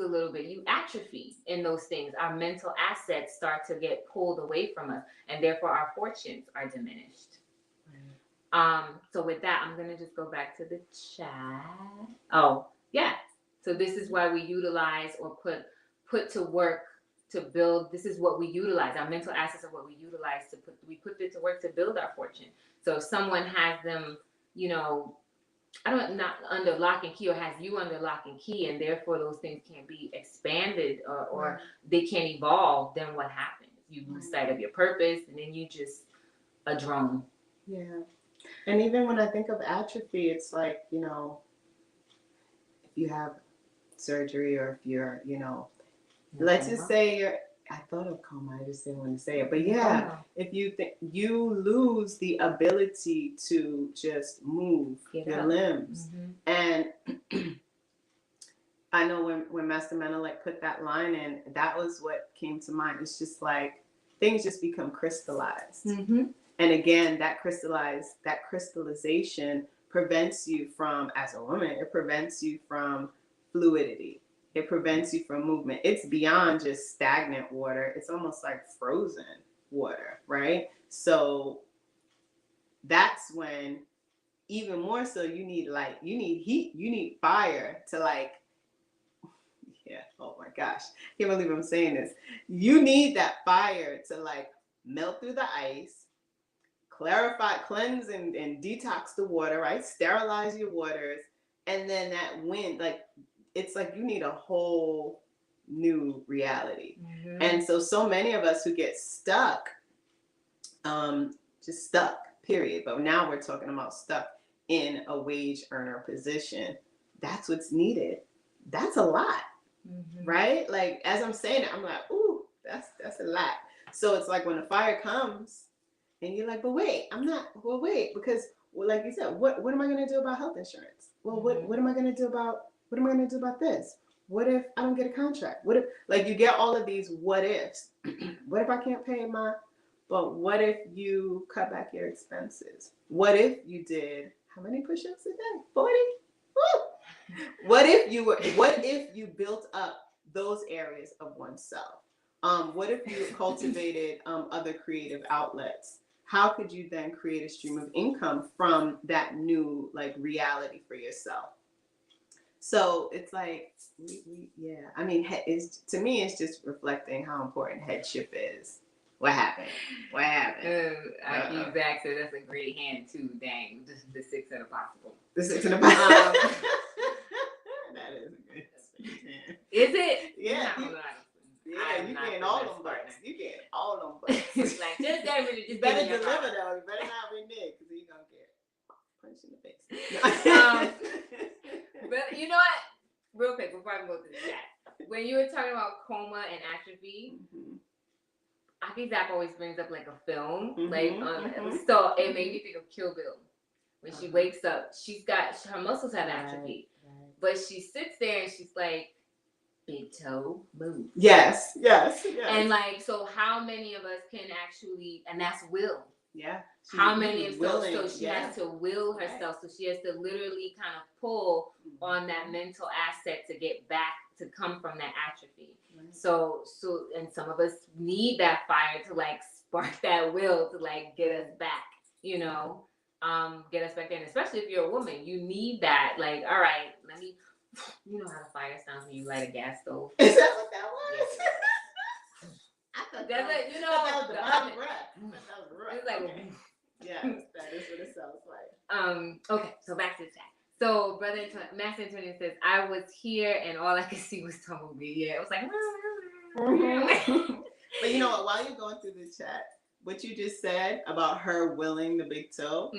little bit, you atrophy in those things. Our mental assets start to get pulled away from us, and therefore our fortunes are diminished. So with that, I'm gonna just go back to the chat. Oh, yeah. So this is why we utilize, or put to work to build. This is what we utilize. Our mental assets are what we utilize we put it to work to build our fortune. So if someone has them, not under lock and key, or has you under lock and key, and therefore those things can't be expanded or they can't evolve, then what happens? You lose sight of your purpose, and then you just a drone. Yeah. And even when I think of atrophy, it's like, if you have surgery, or if you're, let's just say I thought of coma, I just didn't want to say it. But if you think you lose the ability to just move your limbs. And I know when Master Menelik put that line in, that was what came to mind. It's just like things just become crystallized. And again, that crystallization prevents you from, as a woman, it prevents you from fluidity. It prevents you from movement. It's beyond just stagnant water. It's almost like frozen, water, right? So that's when, even more so, you need light, you need heat, you need fire to like, yeah, oh my gosh, I can't believe I'm saying this. You need that fire to like melt through the ice, clarify, cleanse, and detox the water, right? Sterilize your waters. And then that wind, like, it's like you need a whole new reality. And so many of us who get stuck, just stuck, period. But now we're talking about stuck in a wage earner position. That's what's needed. That's a lot, right? Like, as I'm saying it, I'm like, ooh, that's a lot. So it's like when the fire comes, and you're like, but wait, because, well, like you said, what am I going to do about health insurance? Well, what am I going to do about this? What if I don't get a contract? What if, like, you get all of these what ifs? What if I can't pay but what if you cut back your expenses? What if you did, how many push-ups a day? 40? Woo! What if you built up those areas of oneself? What if you cultivated other creative outlets? How could you then create a stream of income from that new like reality for yourself? So it's like, yeah. I mean, to me, it's just reflecting how important headship is. What happened? Zach said that's a great hand too. Dang, the 6 of the possible. The 6 of the possible. That is a good hand. Is it? Yeah. Yeah, you getting all them bucks. You getting all them bucks. Like, just you better deliver though. You better not renege, because you're gonna get punched in the face. But you know what? Real quick before I go to the chat, when you were talking about coma and atrophy, Aki Zap always brings up like a film, so it made me think of Kill Bill. When she wakes up, her muscles have atrophy, but she sits there and she's like, big toe, move. Yes. And like, so how many of us can actually, and that's will. Yeah. How many of those? So she has to will herself. So she has to literally kind of pull on that mental asset to get back, to come from that atrophy. So, and some of us need that fire to like spark that will to like get us back, get us back in. Especially if you're a woman, you need that. Like, all right, you know how the fire sounds when you light a gas stove. Is that what that was? I thought that was the bottom breath. It's like, okay. Yes, that is what it sounds like. Okay, so back to the chat. So, Master Antonio says, I was here and all I could see was tumbleweed. Yeah, it was like, But you know what? While you're going through the chat, what you just said about her willing the big toe,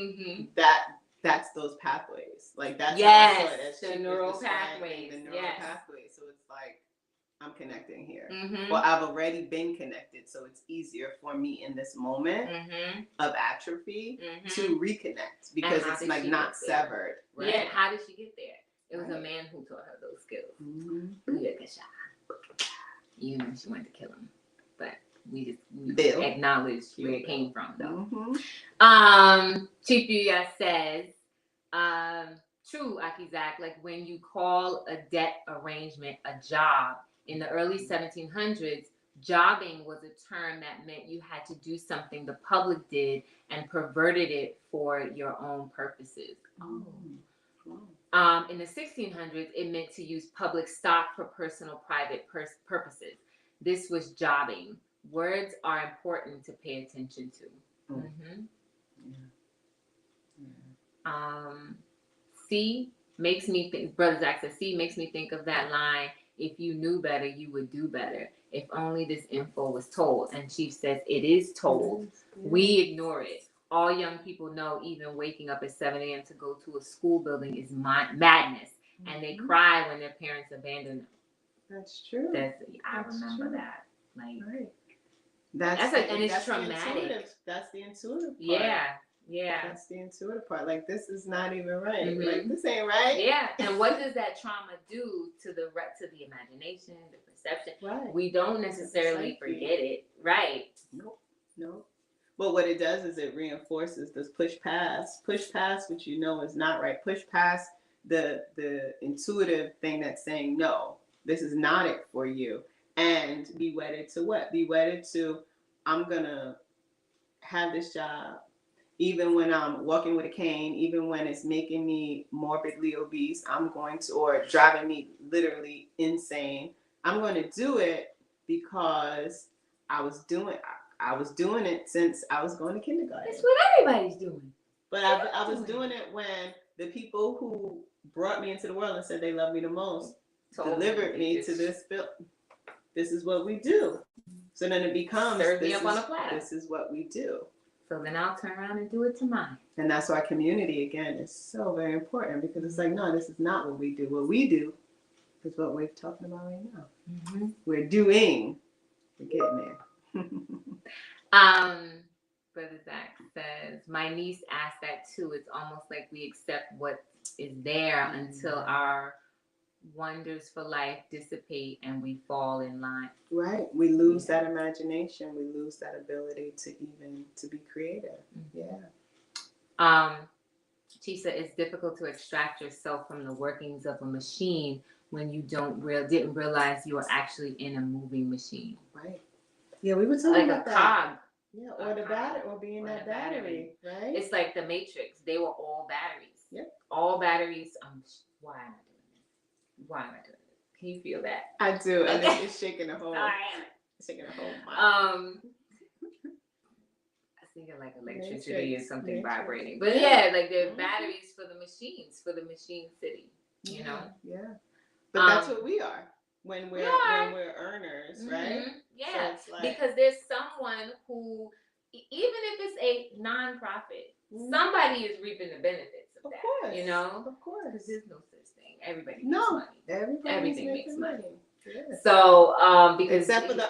that's those pathways. Like, that's the neural pathways. The neural pathways. So it's like, I'm connecting here. Well, I've already been connected, so it's easier for me in this moment of atrophy to reconnect, because it's like not severed. Right? Yeah, how did she get there? It was a man who taught her those skills. You know, she wanted to kill him, but we acknowledged where it came from, though. Chief Yuya says, true, Akizak, like when you call a debt arrangement a job, in the early 1700s, jobbing was a term that meant you had to do something the public did and perverted it for your own purposes. In the 1600s, it meant to use public stock for personal, private purposes. This was jobbing. Words are important to pay attention to. C makes me think, Brother Zach says, C makes me think of that line, if you knew better, you would do better. If only this info was told. And Chief says, it is told. We ignore it. All young people know even waking up at 7 a.m. to go to a school building is madness. And they cry when their parents abandon them. That's true. I remember that. Like, and it's traumatic. That's the intuitive part. Yeah. That's the intuitive part. Like, this is not even right. Like, this ain't right. Yeah. And what does that trauma do to the imagination, the perception? Right. We don't necessarily forget it. Right. Nope. But what it does is it reinforces this push past what you know is not right. Push past the intuitive thing that's saying, no, this is not it for you. And be wedded to what? Be wedded to, I'm gonna have this job, even when I'm walking with a cane, even when it's making me morbidly obese, I'm going to, or driving me literally insane, I'm going to do it because I was doing it since I was going to kindergarten. That's what everybody's doing. But I was doing it when the people who brought me into the world and said they love me the most delivered me to this film. This is what we do. So then it becomes, this is what we do. So then I'll turn around and do it to mine. And that's why community, again, is so very important, because it's like, no, this is not what we do. What we do is what we're talking about right now. Mm-hmm. We're doing. We're getting there. Brother Zach says, my niece asked that too. It's almost like we accept what is there until our wonders for life dissipate and we fall in line. Right. We lose that imagination. We lose that ability to be creative. Mm-hmm. Yeah. Chisa, it's difficult to extract yourself from the workings of a machine when you didn't realize you were actually in a moving machine. Right. Yeah, we were talking about that. Like a cog. Yeah, or the battery, or being that battery, right? It's like the Matrix. They were all batteries. Yep. All batteries. Why am I doing this? Why am I doing this? Can you feel that? I do. And it's shaking the whole. It's shaking the whole mind. I think of like electricity or something vibrating. But yeah, like they're batteries for the machines, for the machine city. You know? Yeah. But that's what we are. When we're earners, right? Yeah, so because there's someone who, even if it's a nonprofit, somebody is reaping the benefits of that. Course. You know? Of course. Because there's no such thing. Everybody makes money. Everything makes money. Yeah. So, because except for the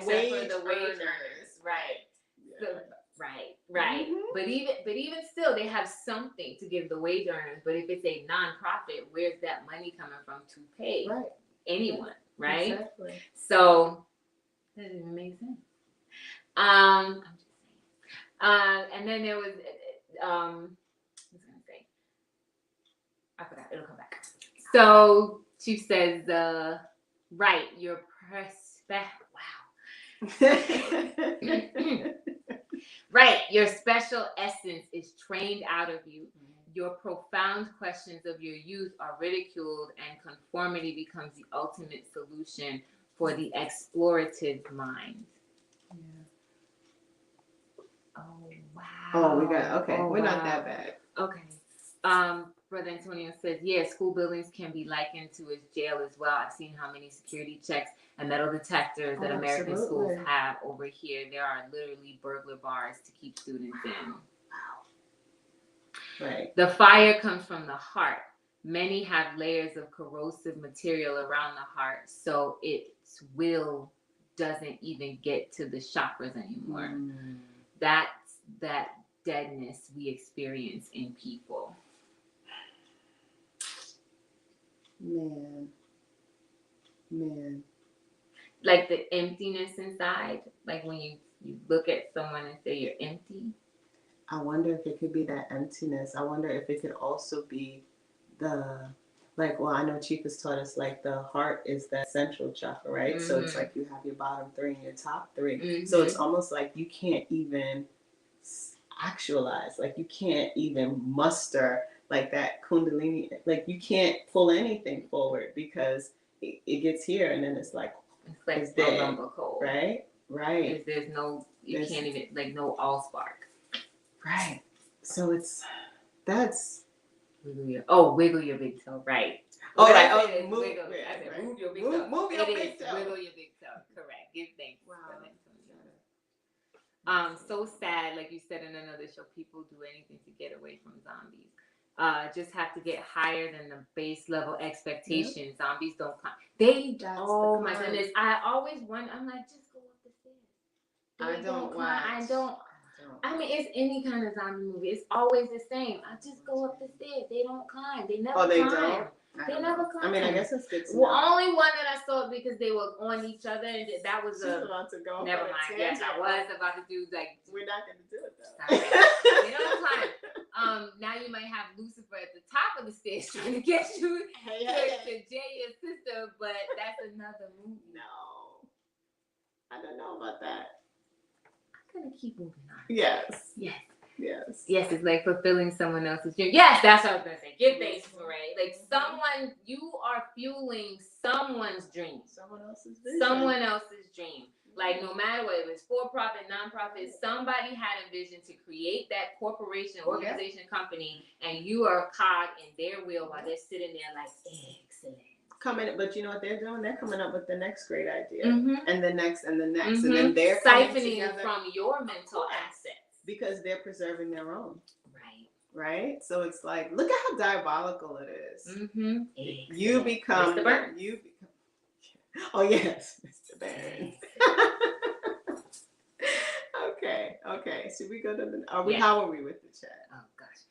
wage earners. Right. Yeah. So, right. Mm-hmm. But even still, they have something to give the wage earners. But if it's a nonprofit, where's that money coming from to pay anyone? Right? Exactly. So that doesn't even make sense. I'm just saying. And then there was I was gonna say, I forgot, it'll come back. So she says, right, your right, your special essence is trained out of you. Your profound questions of your youth are ridiculed, and conformity becomes the ultimate solution for the explorative mind. Yeah. Oh, wow. Oh, we got, okay. We're not that bad. Okay. Brother Antonio says, school buildings can be likened to a jail as well. I've seen how many security checks and metal detectors that American schools have over here. There are literally burglar bars to keep students in. Right. The fire comes from the heart. Many have layers of corrosive material around the heart, so its will doesn't even get to the chakras anymore. That's that deadness we experience in people. Man. Like the emptiness inside, like when you look at someone and say you're empty. I wonder if it could be that emptiness. I wonder if it could also be I know Chief has taught us, like, the heart is that central chakra, right? Mm-hmm. So it's like you have your bottom three and your top three. Mm-hmm. So it's almost like you can't even actualize, like you can't even muster like that kundalini, like you can't pull anything forward because it gets here and then it's like it's dead, lumber cold. Right. There's no, you can't even, like, no all spark. Right. So that's wiggle your big toe. Right. Move your big toe. Move your big toe. Wiggle your big toe. Correct. Give thanks. Wow. So sad, like you said in another show, people do anything to get away from zombies. Just have to get higher than the base level expectations. Yep. Zombies don't come. Oh my goodness. I always wonder, I'm like, just go up the stairs. I don't. I mean, it's any kind of zombie movie. It's always the same. I just go up the stairs. They don't climb. They never climb. Don't? They never climb. I mean, I guess it's good to know. Only one that I saw because they were on each other, and that was about to go. Never mind. Yes, I was about to do, like. We're not going to do it though. They don't climb. Now you might have Lucifer at the top of the stairs trying to get you to Jay, your sister, but that's another movie. No, I don't know about that. gonna keep moving on. Yes. Yes. Yes. Yes, it's like fulfilling someone else's dream. Yes, that's what I was gonna say. Give thanks for it. Like you are fueling someone's dream. Someone else's vision. Someone else's dream. Like no matter what, it was for-profit, non-profit, somebody had a vision to create that corporation, organization, company, and you are a cog in their wheel while they're sitting there like, excellent. But you know what they're doing? They're coming up with the next great idea, mm-hmm. and the next, and the next, mm-hmm. and then they're siphoning from your mental assets because they're preserving their own. Right. So it's like, look at how diabolical it is. Mm-hmm. You become Mr. Burns. Oh yes, Mr. Burns. Okay. Should we go to the? How are we with the chat? Oh gosh.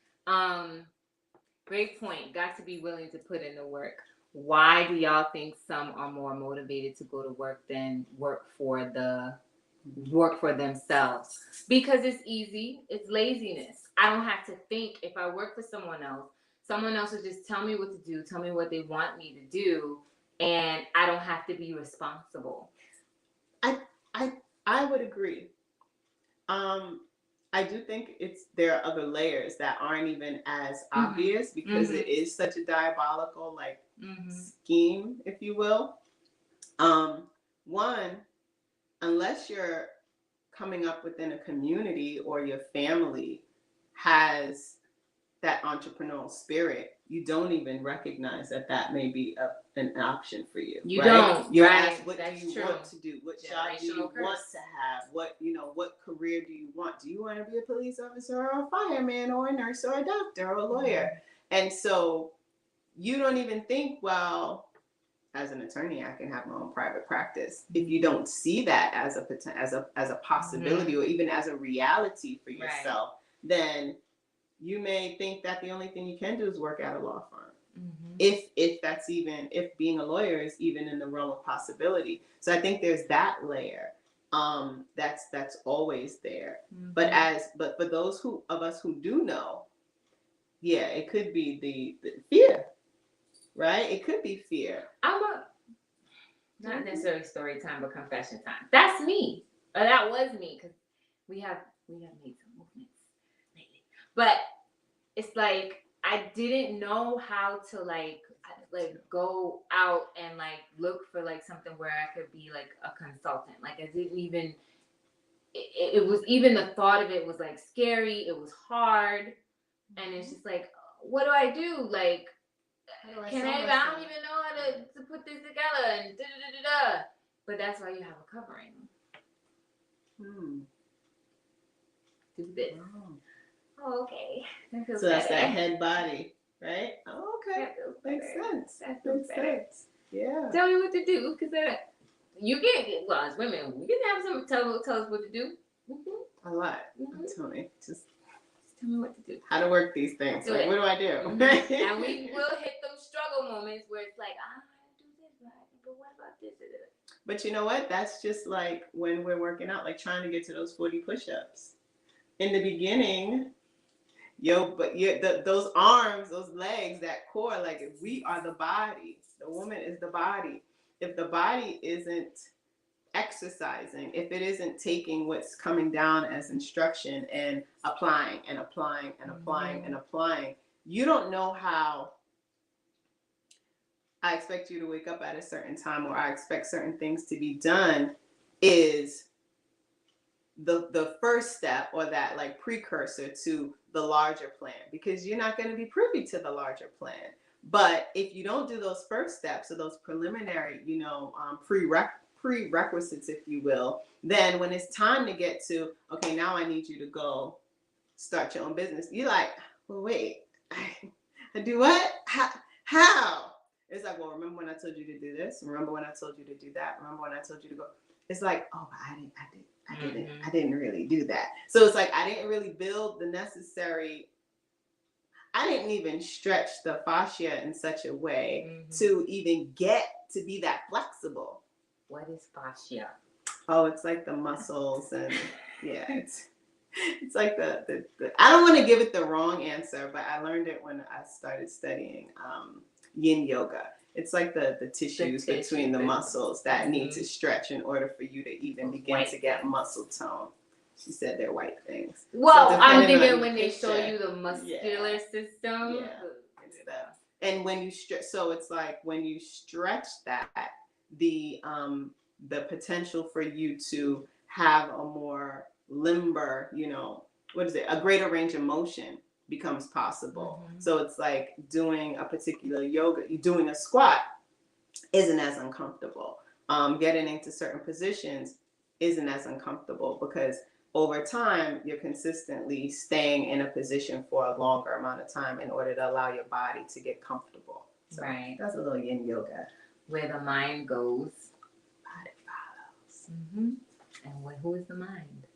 Great point. Got to be willing to put in the work. Why do y'all think some are more motivated to go to work than work for themselves? Because it's easy. It's laziness. I don't have to think. If I work for someone else will just tell me what to do, tell me what they want me to do, and I don't have to be responsible. I would agree. I do think there are other layers that aren't even as obvious because it is such a diabolical scheme, if you will. One, unless you're coming up within a community or your family has that entrepreneurial spirit, you don't even recognize that may be an option for you. You don't. You're right. asked, what That's do you true. want to do? What job do you want to have? What career do you want? Do you want to be a police officer or a fireman or a nurse or a doctor or a lawyer? And so you don't even think, well, as an attorney, I can have my own private practice. If you don't see that as a possibility or even as a reality for yourself, then you may think that the only thing you can do is work at a law firm. If being a lawyer is even in the realm of possibility. So I think there's that layer that's always there. But for those of us who do know, it could be the fear, right? It could be fear. Not necessarily story time, but confession time. That's me. Or that was me, because we have made some movements lately. But it's like I didn't know how to like go out and look for something where I could be a consultant. I didn't even. It was even the thought of it was scary. It was hard, and it's just what do I do? I don't even know how to put this together and da-da-da-da-da. But that's why you have a covering. Do this. Oh, okay. That feels that's better. that head body, right? Oh, okay. Makes sense. That feels better. Yeah. Tell me what to do, because you get as women, we can have someone tell us what to do. A lot. Tell me. Just tell me what to do. How to work these things. What do I do? And we will hit those struggle moments where it's I do this, but what about this? But you know what? That's just when we're working out, trying to get to those 40 push-ups. In the beginning, those arms, those legs, that core, if we are the body, the woman is the body. If the body isn't exercising, if it isn't taking what's coming down as instruction and applying and applying and applying and applying, you don't know how. I expect you to wake up at a certain time, or I expect certain things to be done, is the first step, or that precursor to the larger plan, because you're not going to be privy to the larger plan. But if you don't do those first steps, or those preliminary, prerequisites, if you will, then when it's time to get to, okay, now I need you to go start your own business, you're well, wait, I do what? How? It's well, remember when I told you to do this? Remember when I told you to do that? Remember when I told you to go? It's oh, but I didn't really do that. So it's I didn't really build the necessary. I didn't even stretch the fascia in such a way to even get to be that flexible. What is fascia? Oh, it's the muscles, and it's the I don't want to give it the wrong answer, but I learned it when I started studying yin yoga. It's the tissues between the muscles that need to stretch in order for you to even begin to get muscle tone. she said they're white things. Well, So I'm depending on thinking the when they show picture, you the muscular system. Yeah. It's that. And when you stretch, so it's like when you stretch that, the potential for you to have a more limber, you know, what is it? A greater range of motion becomes possible. Mhm. So it's like doing a particular yoga, doing a squat isn't as uncomfortable. Getting into certain positions isn't as uncomfortable because over time you're consistently staying in a position for a longer amount of time in order to allow your body to get comfortable. So right. that's a little yin yoga. Where the mind goes, body follows. Mm-hmm. And who is the mind?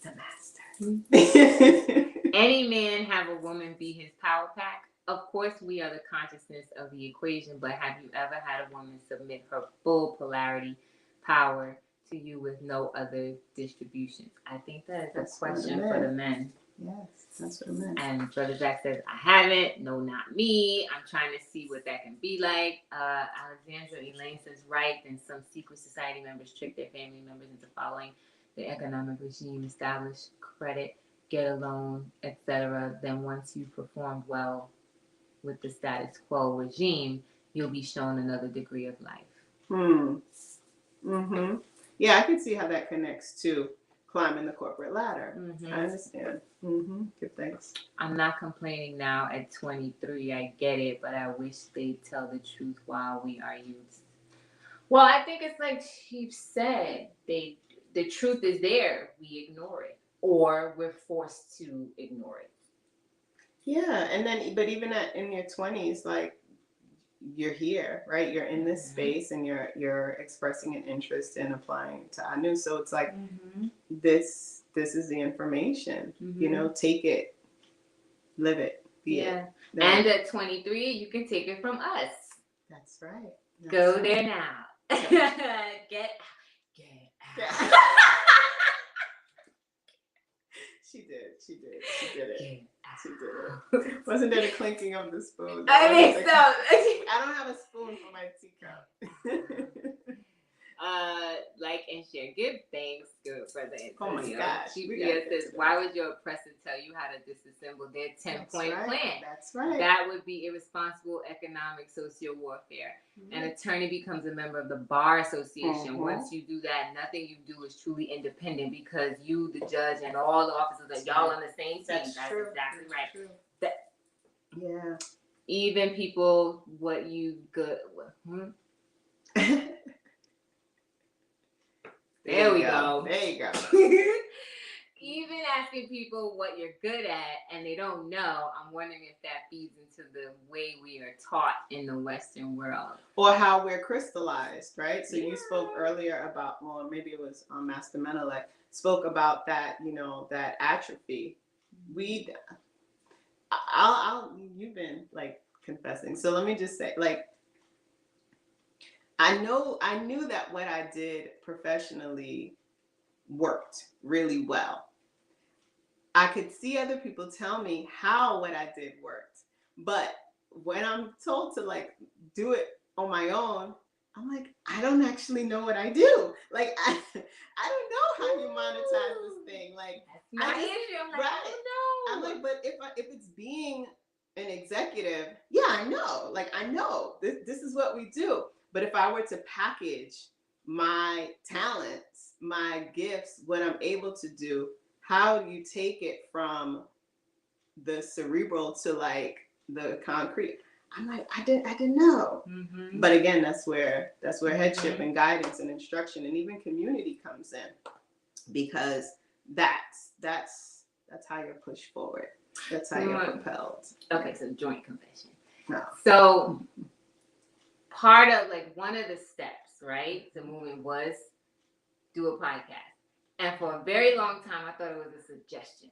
The master. Mm-hmm. Any man have a woman be his power pack? Of course, we are the consciousness of the equation, but have you ever had a woman submit her full polarity power to you with no other distributions? I think that is a question for the men. Yes, that's what I meant. And Brother Jack says, I haven't. No, not me. I'm trying to see what that can be like. Alexandra Elaine says, right, then some secret society members trick their family members into following the economic regime, establish credit, get a loan, etc. Then once you've performed well with the status quo regime, you'll be shown another degree of life. Yeah, I can see how that connects to climbing the corporate ladder. I understand. Give thanks. I'm not complaining now at 23. I get it, but I wish they'd tell the truth while we are youth. Well, I think it's like Chief said. The truth is there. We ignore it, or we're forced to ignore it. Yeah, and then, but even in your 20s, like, you're here, right? You're in this space, and you're expressing an interest in applying to Anu. So it's like this is the information. You know, take it, live it, be it. And at 23, you can take it from us. That's right. Go there now. Get out. She did it. Wasn't there the clinking of the spoon? I think so. I don't have a spoon for my teacup. Like and share. Give thanks, good brother Antonio. Oh my gosh. GPS says, why would your oppressor tell you how to disassemble their 10-point plan? That's right. That would be irresponsible economic social warfare. An attorney becomes a member of the Bar Association. Once you do that, nothing you do is truly independent because you, the judge, and all the officers are y'all on the same team. That's true. Exactly right. True. Yeah. Even people, what you good. There we go. There you go. Even asking people what you're good at and they don't know, I'm wondering if that feeds into the way we are taught in the Western world. Or how we're crystallized, right? So you spoke earlier about, well, maybe it was Master Menelek, spoke about that, you know, that atrophy. You've been like confessing. So let me just say, like, I knew that what I did professionally worked really well. I could see other people tell me how what I did worked. But when I'm told to like do it on my own, I'm like, I don't actually know what I do. Like, I don't know how you monetize this thing. Like, that's my issue. I'm like, right. I don't know. I'm like, but if it's being an executive, yeah, I know. Like, I know this is what we do. But if I were to package my talents, my gifts, what I'm able to do, how do you take it from the cerebral to like the concrete? I'm like, I didn't know. But again, that's where headship and guidance and instruction and even community comes in, because that's how you're pushed forward. That's how you're propelled. Okay, so joint confession. No. So part of like one of the steps, right, the movement was do a podcast. And for a very long time, I thought it was a suggestion.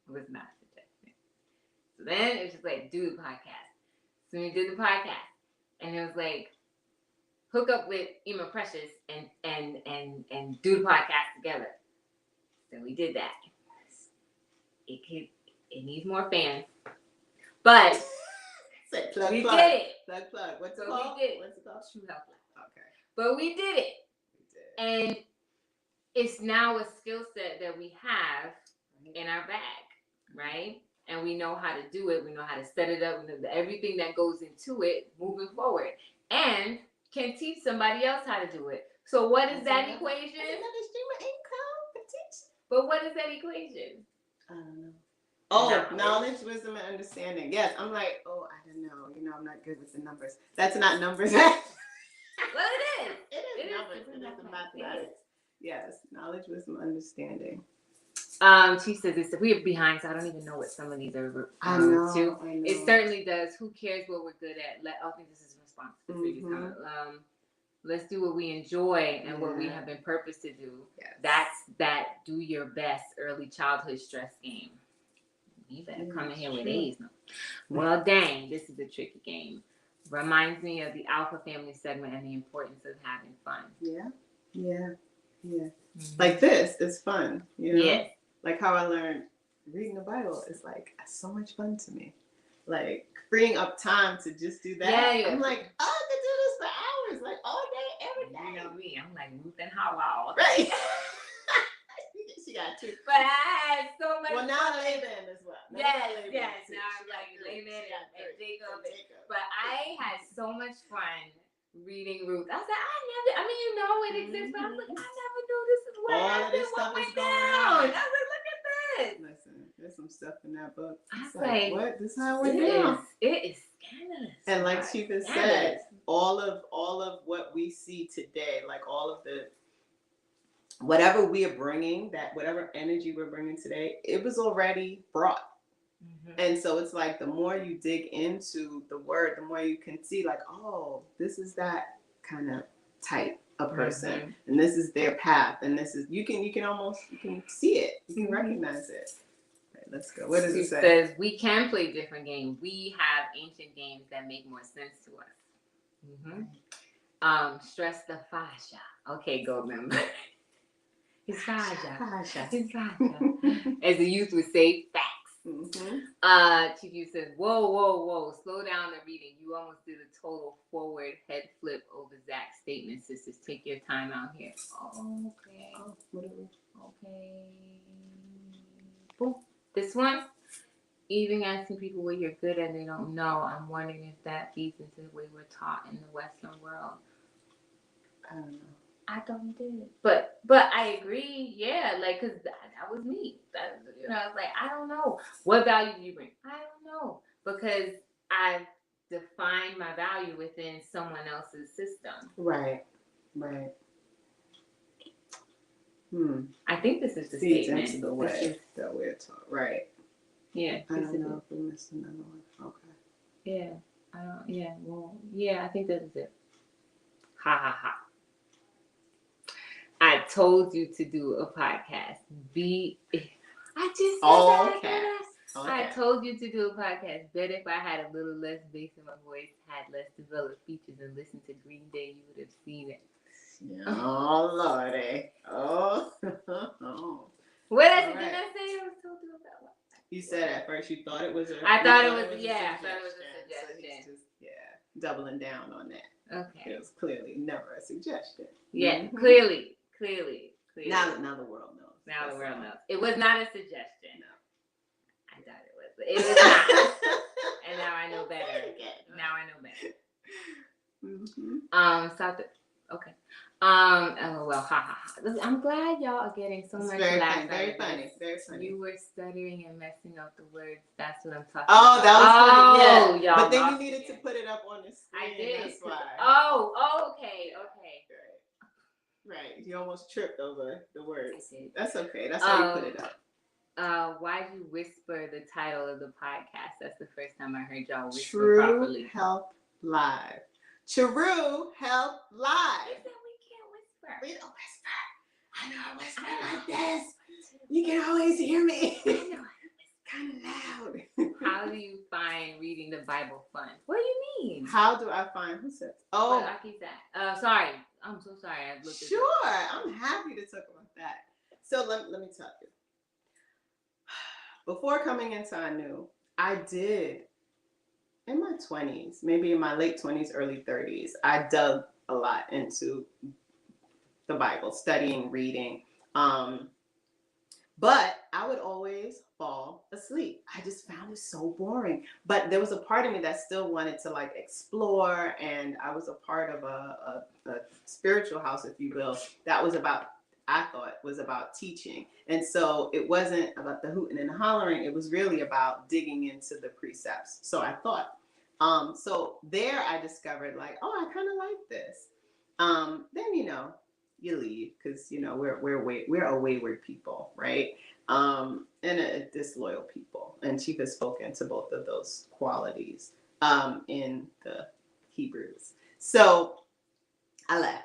It was not a suggestion. So then it was just like, do the podcast. So we did the podcast. And it was like, hook up with Emma Precious and do the podcast together. So we did that. It needs more fans. But we did it. Plug. What's it so called? We did it. What's it called? True Health Lab. Okay. But we did it. And it's now a skill set that we have in our bag, right? And we know how to do it. We know how to set it up. We know everything that goes into it moving forward. And can teach somebody else how to do it. So what is that equation? Another stream of income. Teach. But what is that equation? I don't know. Oh, knowledge, wisdom, and understanding. Yes, I'm like, oh, I don't know. You know, I'm not good with the numbers. That's not numbers. Well, it is. It is numbers. It is the mathematics. Yes, knowledge, wisdom, understanding. She says this. We're behind, so I don't even know what some of these are. I know. It certainly does. Who cares what we're good at? I think this is a response to the previous comment. Let's do what we enjoy and what we have been purposed to do. Yes. That's that do your best early childhood stress game. You better come in here with A's. No. Well, dang, this is a tricky game. Reminds me of the Alpha Family segment and the importance of having fun. Yeah. Like this is fun. You know? Yes. Like how I learned reading the Bible is like so much fun to me. Like freeing up time to just do that. Yeah. I'm like, oh, I could do this for hours, like all day, every day. You know me, I'm like Ruth and Hawa. Right. She got two. But I had so much. Well, now Laban as well. Yes. Now I'm like Laban and Jacob. But I had so much fun reading Ruth. I said, you know it exists, but I was like, I never knew this is what all of this stuff is going on. I was like, look at this. Listen, there's some stuff in that book. I was like, what? This is how it went down. It is scandalous. And like Chifa said, all of what we see today, like all of the whatever we are bringing, that whatever energy we're bringing today, it was already brought. And so it's like the more you dig into the word, the more you can see like, oh, this is that kind of type of person, and this is their path, and this is you can see it, you can recognize it. Right, let's go. What does it say? It says we can play different games. We have ancient games that make more sense to us. Stress the fascia. Okay, go member. It's fascia. It's fascia. As the youth would say, facts. Chief says, whoa, slow down the reading. You almost did a total forward head flip over Zach's statement, sisters. Take your time out here. Okay. Okay. Boom. This one, even asking people what you're good at, they don't know. I'm wondering if that feeds into the way we're taught in the Western world. I don't know. I don't do it. But I agree, yeah, like, because that was me. I was like, I don't know. What value do you bring? I don't know. Because I've defined my value within someone else's system. Right. I think this is the statement. Into the way that we're taught. Right. Yeah. I don't know if we missed another one. Okay. Yeah. I think that is it. Ha. I told you to do a podcast. I just said that. I told you to do a podcast. Bet if I had a little less bass in my voice, had less developed features, and listened to Green Day, you would have seen it. Oh, Lordy. Oh. What else did I say? I was told you about what? You said at first you thought it was a I thought it was a suggestion. So he's just, doubling down on that. Okay. It was clearly never a suggestion. Yeah, clearly. Now the world knows. Now the world knows. It was not a suggestion. No. I thought it was. But it was not. And now I know better. Okay. I'm glad y'all are getting so much laughter. Very funny. You were stuttering and messing up the words. That's what I'm talking about. Oh, that was funny. Yeah. Y'all but then you needed to put it up on the screen. I did. That's why. Oh, okay. Right. You almost tripped over the words. That's okay. That's how you put it up. Why'd you whisper the title of the podcast? That's the first time I heard y'all whisper properly. True Health Live. True Health Live. You said we can't whisper. We don't whisper. I know I whisper like this. You can always hear me. I know. It's kind of loud. How do you find reading the Bible fun? What do you mean? How do I find? Who said? Oh, Aki's that. Sorry. I'm so sorry. I looked at Sure. I'm happy to talk about that. So let me tell you. Before coming into Anu, I did in my 20s, maybe in my late 20s, early 30s, I dug a lot into the Bible, studying, reading. But I would always fall asleep. I just found it so boring. But there was a part of me that still wanted to like explore, and I was a part of a spiritual house, if you will, that was about, I thought, was about teaching. And so it wasn't about the hooting and the hollering. It was really about digging into the precepts. So I thought. So there I discovered like, oh, I kind of like this. Then, you leave because, we're a wayward people, right? And a disloyal people. And Chief has spoken to both of those qualities in the Hebrews. So I left.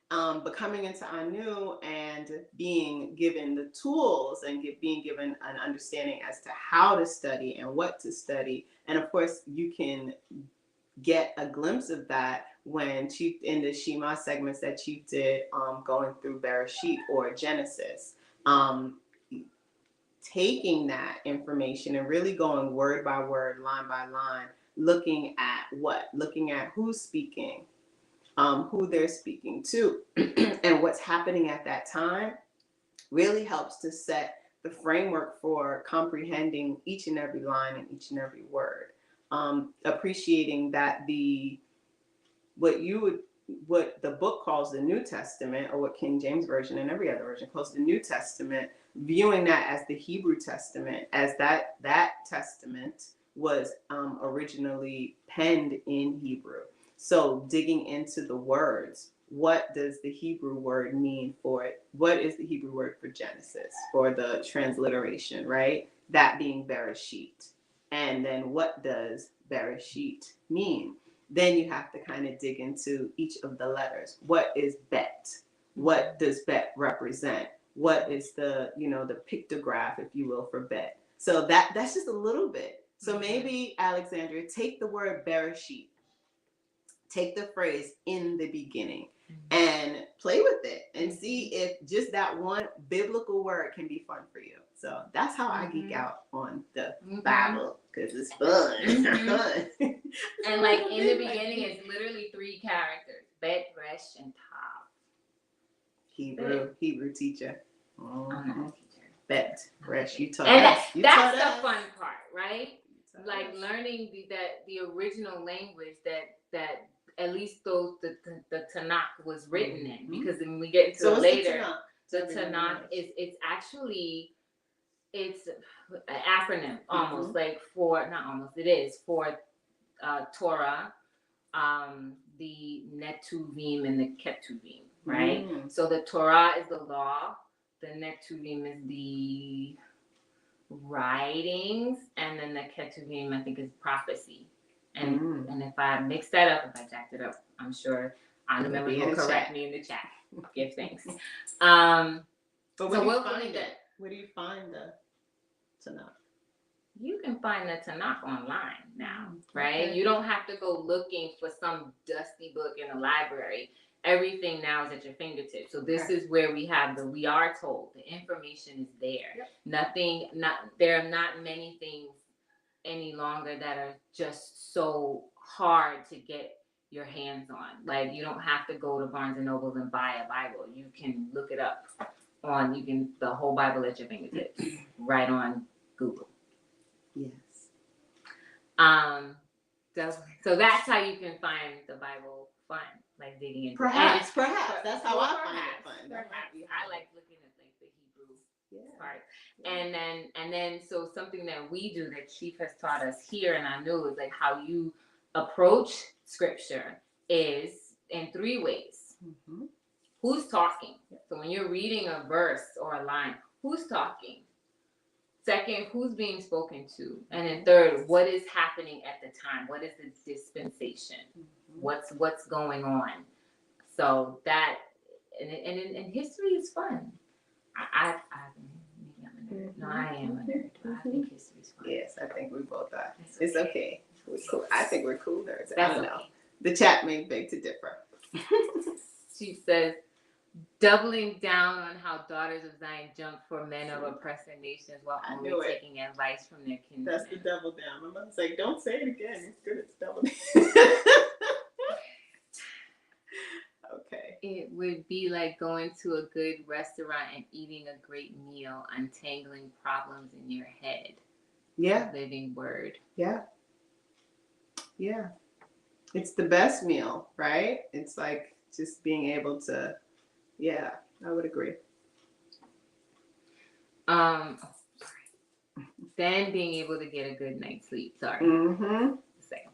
But coming into Anu and being given the tools and being given an understanding as to how to study and what to study. And of course, you can get a glimpse of that when Chief, in the SHEMA segments that Chief did, going through Bereshit or Genesis, taking that information and really going word by word, line by line, looking at who's speaking, who they're speaking to, and what's happening at that time really helps to set the framework for comprehending each and every line and each and every word. Appreciating that what the book calls the New Testament, or what King James Version and every other version calls the New Testament, viewing that as the Hebrew Testament, as that testament was originally penned in Hebrew. So digging into the words, what does the Hebrew word mean for it? What is the Hebrew word for Genesis, for the transliteration, right? That being Bereshit. And then what does Bereshit mean? Then you have to kind of dig into each of the letters. What is Bet? What does Bet represent? What is the pictograph, if you will, for Bet? So that's just a little bit. So maybe, Alexandria, take the word Bereshit, take the phrase in the beginning, and play with it and see if just that one biblical word can be fun for you. So that's how I geek out on the Bible, because it's fun. And like in the beginning, it's literally 3 characters: Bet, Resh, and Tav. Hebrew teacher. I'm not a teacher. Bet, Resh, you taught and us. That's the fun part, right? Like learning the original language that at least the Tanakh was written in, because when we get into it later, the Tanakh it's actually it's an acronym almost, like for not almost it is for Torah, the Netuvim and the Ketuvim, right? So the Torah is the law, the Netuvim is the writings, and then the Ketuvim I think is prophecy. And if I mix that up, if I jacked it up, I'm sure Anna members will correct me in the chat. Give thanks. But where do you find the Tanakh? You can find the Tanakh online now, right? Okay. You don't have to go looking for some dusty book in a library. Everything now is at your fingertips. So this is where we are told. The information is there. Yep. There are not many things any longer that are just so hard to get your hands on. Like, you don't have to go to Barnes and Noble and buy a Bible. You can look it up the whole Bible at your fingertips, right on Google. Yes. So that's how you can find the Bible fun, like digging into. Perhaps that's how I find it fun. I like looking at like the Hebrew part, and then so something that we do that Chief has taught us here, and I know is like how you approach Scripture is in 3 ways. Who's talking? So when you're reading a verse or a line, who's talking? Second, who's being spoken to? And then third, what is happening at the time? What is the dispensation? What's going on? So that, and history is fun. Maybe I'm a nerd. No, I am a nerd. I think history is fun. Yes, I think we both are. It's okay. We're cool. I think we're cool nerds. I don't know. The chat may beg to differ. She says, doubling down on how daughters of Zion jump for men of oppressor nations while only taking advice from their kinsmen. That's the double down. My mother's like, don't say it again. It's good. It's double down. Okay. It would be like going to a good restaurant and eating a great meal, untangling problems in your head. Yeah. Living word. Yeah. Yeah. It's the best meal, right? It's like just being able to, yeah, I would agree. Then being able to get a good night's sleep. Sorry. Mm-hmm.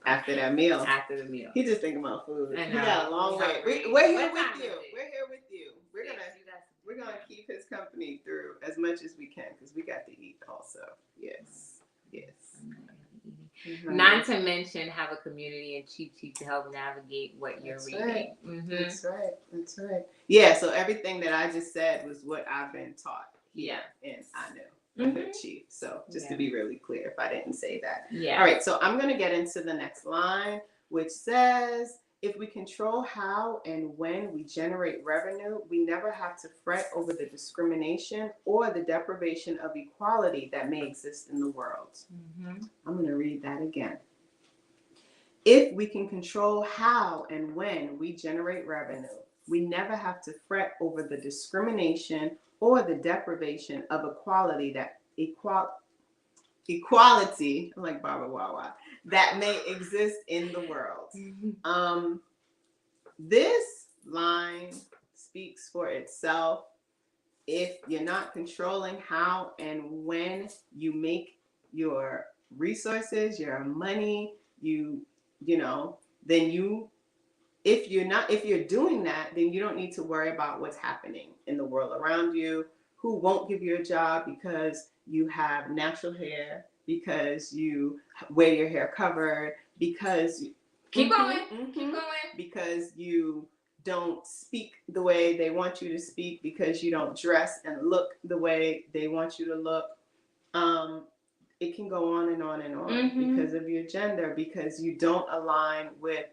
After that meal. After the meal. He just thinking about food. I know. He got a long way. We're here with you. We're here with you. We're gonna keep his company through as much as we can because we got to eat also. Yes. Yes. Mm-hmm. Not to mention have a community and cheat sheet to help navigate what you're reading. Right. Mm-hmm. That's right. That's right. Yeah. So everything that I just said was what I've been taught here in I know. Chief. So just to be really clear, if I didn't say that. Yeah. All right. So I'm going to get into the next line, which says, if we control how and when we generate revenue, we never have to fret over the discrimination or the deprivation of equality that may exist in the world. Mm-hmm. I'm going to read that again. If we can control how and when we generate revenue, we never have to fret over the discrimination or the deprivation of equality equality, I'm like Baba Wawa, that may exist in the world. Mm-hmm. This line speaks for itself. If you're not controlling how and when you make your resources, your money, then if you're doing that, then you don't need to worry about what's happening in the world around you, who won't give you a job because you have natural hair, because you wear your hair covered, because keep going, because you don't speak the way they want you to speak, because you don't dress and look the way they want you to look. It can go on and on and on because of your gender, because you don't align with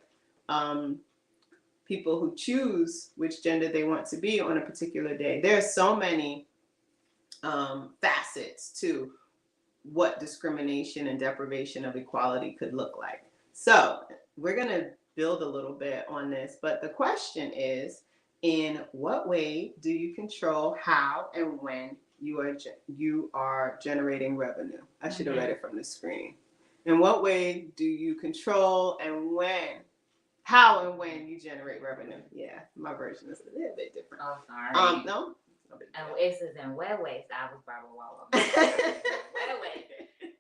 people who choose which gender they want to be on a particular day. There are so many facets to what discrimination and deprivation of equality could look like. So we're going to build a little bit on this, but the question is, in what way do you control how and when you are generating revenue? I should have read it from the screen. In what way do you control how and when you generate revenue? Yeah, my version is a little bit different. Oh, sorry. No. And this is in wet ways. I was Barbara Wawa. Wet ways.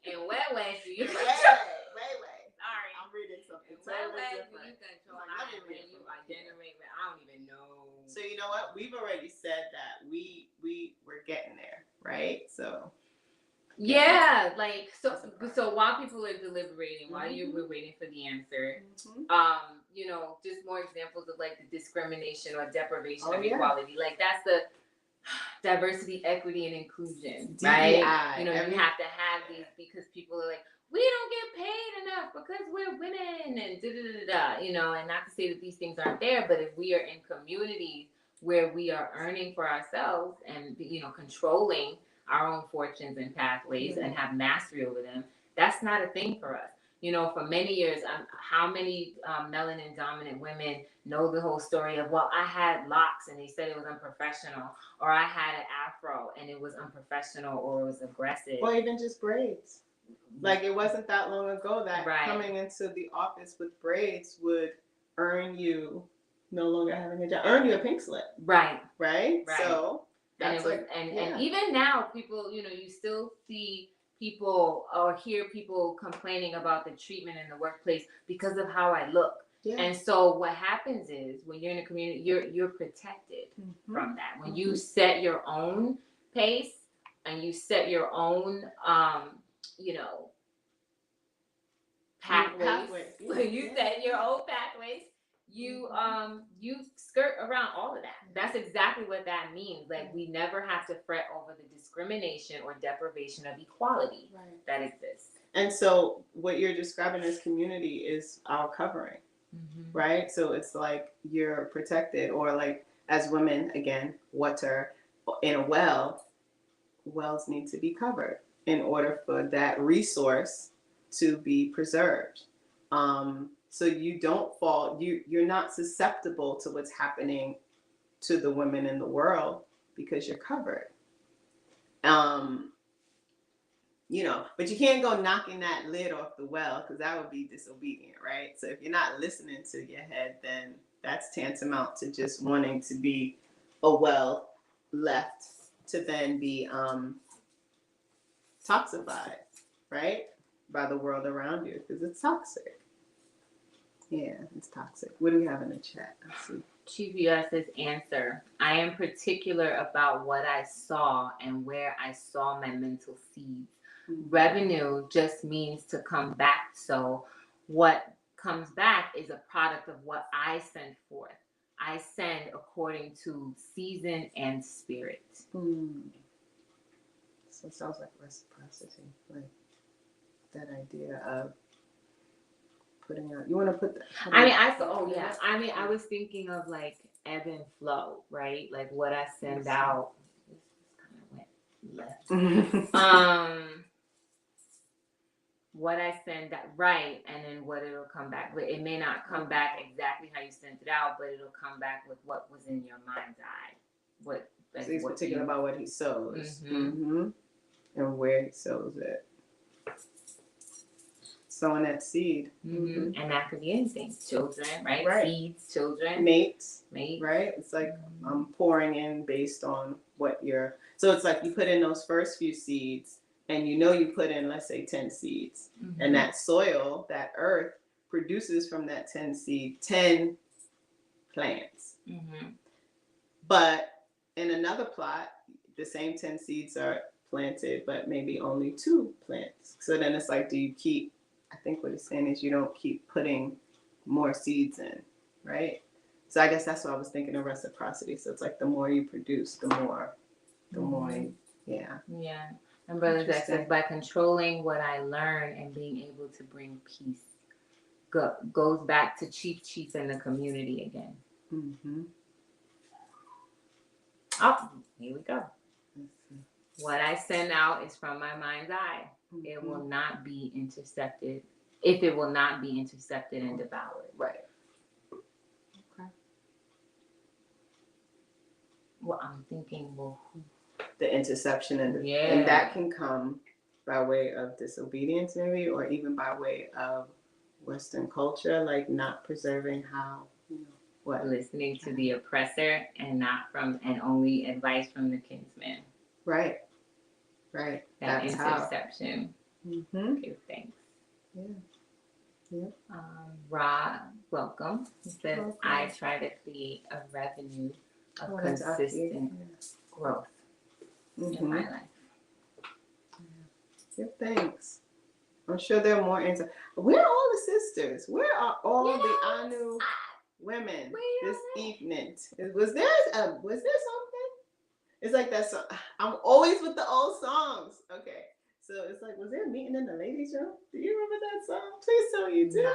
In wet ways, do you control? Sorry, I'm reading something totally different. Do you control how and when you are generating? I don't even know. So you know what? We've already said that we're getting there, right? So. Yeah, like so while people are deliberating, while you were waiting for the answer, just more examples of like the discrimination or deprivation of equality. Like that's the diversity, equity, and inclusion, right? You have to have these because people are like, we don't get paid enough because we're women and and not to say that these things aren't there, but if we are in communities where we are earning for ourselves and controlling our own fortunes and pathways and have mastery over them, that's not a thing for us. For many years, how many melanin dominant women know the whole story of, well, I had locks and they said it was unprofessional, or I had an afro and it was unprofessional or it was aggressive. Or even just braids. Like it wasn't that long ago that coming into the office with braids would earn you no longer having a job, earn you a pink slip. Right. So that's and even now people, you still see people or hear people complaining about the treatment in the workplace because of how I look. Yeah. And so what happens is when you're in a community, you're protected from that. When you set your own pace and you set your own pathways. When you set your own pathways, you skirt around all of that. That's exactly what that means. Like we never have to fret over the discrimination or deprivation of equality that exists. And so what you're describing as community is our covering, right? So it's like you're protected, or like as women, again, water in a wells need to be covered in order for that resource to be preserved. So you don't fall, you're not susceptible to what's happening to the women in the world because you're covered. You know, but you can't go knocking that lid off the well because that would be disobedient, right? So if you're not listening to your head, then that's tantamount to just wanting to be a well left to then be toxified, right? By the world around you because it's toxic. Yeah, it's toxic. What do we have in the chat? Let's see. Chief US says, answer. I am particular about what I saw and where I saw my mental seeds. Revenue just means to come back. So what comes back is a product of what I send forth. I send according to season and spirit. So it sounds like reciprocity, like that idea of putting out. You want to put that? I was thinking of like ebb and flow, right? Like what I send out. This kind of went left. What I send that right, and then what it'll come back. But it may not come back exactly how you sent it out, but it'll come back with what was in your mind's eye. What so he's particular about what he sows, and where he sows it. Sowing that seed, and that could be anything. Children, right? Seeds, children, mates, right? It's like I'm pouring in based on what you're. So it's like you put in those first few seeds. And you know you put in, let's say, 10 seeds. And that soil, that earth, produces from that 10 seed, 10 plants. But in another plot, the same 10 seeds are planted, but maybe only 2 plants. So then it's like, do you keep, I think what he's saying is you don't keep putting more seeds in, right? So I guess that's why I was thinking of reciprocity. So it's like the more you produce, the more you, Yeah. And Brother Zach says, by controlling what I learn and being able to bring peace, goes back to Chief in the community again. Oh, here we go. What I send out is from my mind's eye. It will not be intercepted. If it will not be intercepted and devoured. Right. Okay. Well, I'm thinking, the interception and that can come by way of disobedience maybe, or even by way of Western culture, like not preserving how, listening to the oppressor and only advice from the kinsman. Right. That That's interception. Give thanks. Ra, welcome. He says, I try to create a revenue of consistent growth in my life. Give thanks. I'm sure there are more answers. Where are all the sisters? Where are all the Anu women this evening? Was there something? It's like that song. I'm always with the old songs. Okay. So it's like, was there a meeting in the ladies' room? Do you remember that song? Please tell you do. No.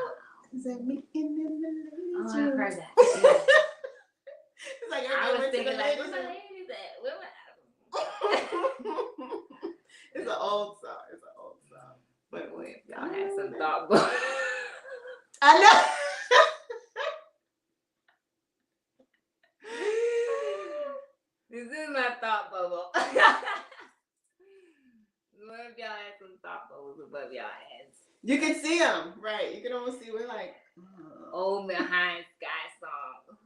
Is there a meeting in the ladies' room? I've heard that. Yeah. It's like I was went thinking to the like, ladies' where room. my ladies at? It's an old song. But wait, y'all had some thought bubble. I know. This is my thought bubble. What if y'all had some thought bubbles above y'all heads? You can see them, right? You can almost see. We're like, old behind Sky song.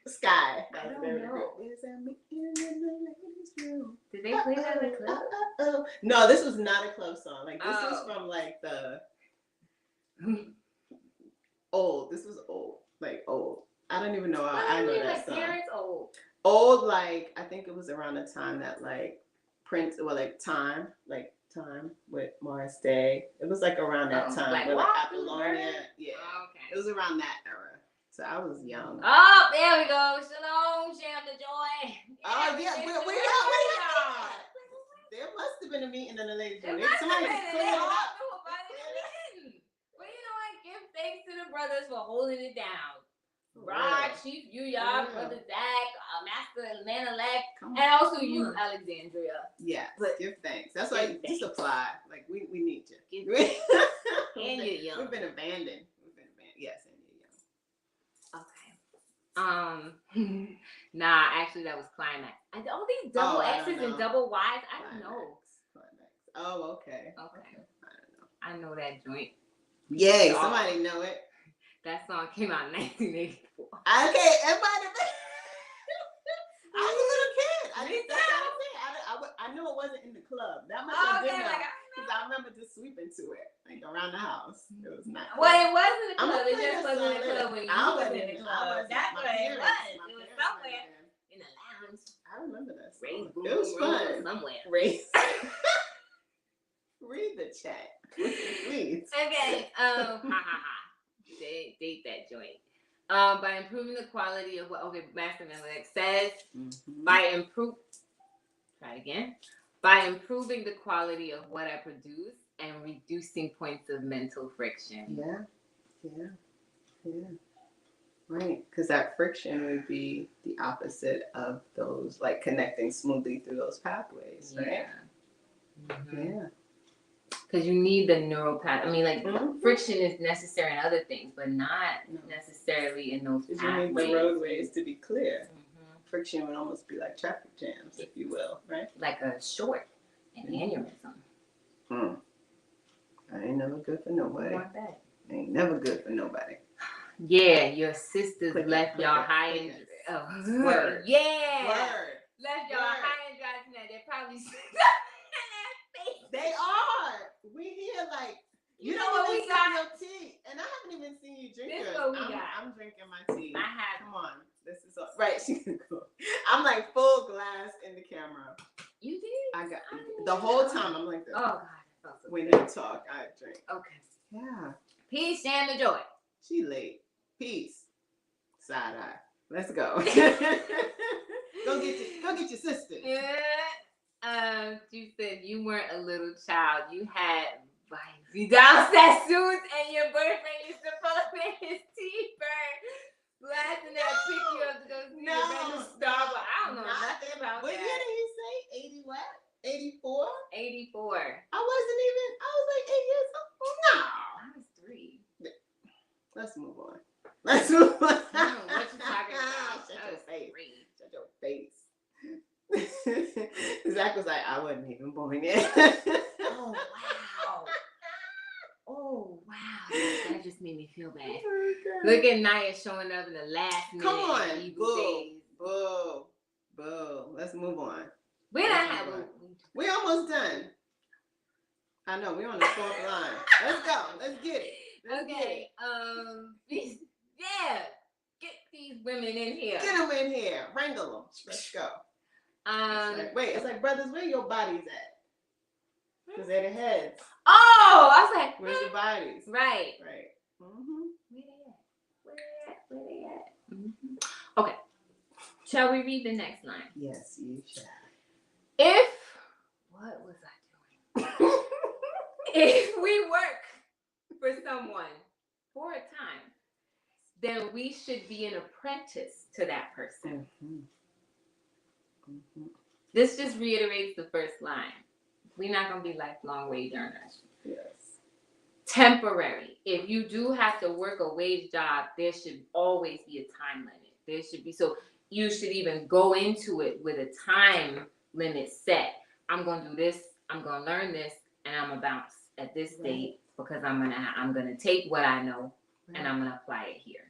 Sky. I don't know. Is there a meeting in the ladies' room? Did they play that in the club? No, this was not a club song. Like this was from like the old. This was old, like old. I don't even know how I know that song. Parents old. Old, like I think it was around the time that like Prince, Time with Morris Day. It was like around that time. Like Apollonia. Yeah. Okay. It was around that era. So I was young. Oh, there we go. Shalom, share the joy. Oh yeah, we are. There must have been a meeting in the ladies' room. Somebody clean it up. Well, you know what? Give thanks to the brothers for holding it down. Rod, Chief, Brother Zach, Master Manelek, and also you, Alexandria. Yeah, but give thanks. That's why just apply. Like we need you. And you're young. We've been abandoned. Yes, and you're young. Okay. Nah, actually that was climax. All these double X's and double Y's, I don't know. Climax. Oh, okay. Okay. I know that joint. Yay, somebody know it. That song came out in 1984. Okay, it might have been. I was a little kid. I knew it wasn't in the club. That much I did know. Because I remember just sweeping to it, like around the house. It was not. Well, it wasn't in the club. It just wasn't in the club when you was in the club. That's what it was. It was somewhere in the lounge. I remember that. It was fun. Somewhere. Read the chat, please. Okay. Date that joint. By improving the quality of what Master Miller says, by improving the quality of what I produce and reducing points of mental friction. Yeah. Right, because that friction would be the opposite of those, like connecting smoothly through those pathways, right? Yeah. Because you need the neural path. I mean, like, friction is necessary in other things, but not necessarily in those pathways. You need the roadways to be clear. Friction would almost be like traffic jams, if you will, right? Like a short, an aneurysm. I ain't never good for nobody. Want that? Ain't never good for nobody. Yeah, your sisters left y'all high and Word. Yeah. Word. Left y'all high and dry tonight. They probably They are. We here like you know what we got? Your tea, and I haven't even seen you drink yours. I'm drinking my tea. I have. Come on, this is all right. She's cool. I'm like full glass in the camera. You did? I got the whole time. I'm like this. Oh God, so when you talk, I drink. Okay. Yeah. Peace and the joy. She late. Peace. Side eye. Let's go. Go get your sister. Yeah. You said you weren't a little child. You had Vice downstairs suits, and your boyfriend used to pull up in his T-bird, blasting that picture of the star. But I don't know nothing about that. What year did he say? 80 what? 84? 84. I was like 8 years old. No. I was 3. Let's move on. I don't know what you're talking about. Shut your face. Shut your face. Zach was like, I wasn't even born yet. Oh wow. That just made me feel bad. Look at Naya showing up in the last minute. Come on. Boo. Let's move on. We're almost done. I know, we're on the 4th line. Let's go. Let's get it. Get these women in here. Get them in here. Wrangle them. Let's go. It's like, brothers, where your bodies at? Because they're the heads. Oh, I was like, where's your bodies? Right. Mm-hmm. Where they at? Mm-hmm. Okay. Shall we read the next line? Yes, you shall. What was I doing? If we work for someone for a time, then we should be an apprentice to that person. This just reiterates the first line. We're not going to be lifelong wage earners. Yes. Temporary. If you do have to work a wage job, there should always be a time limit. There should be, so you should even go into it with a time limit set. I'm going to do this, I'm going to learn this, and I'm going to bounce at this date because I'm going to take what I know and I'm going to apply it here.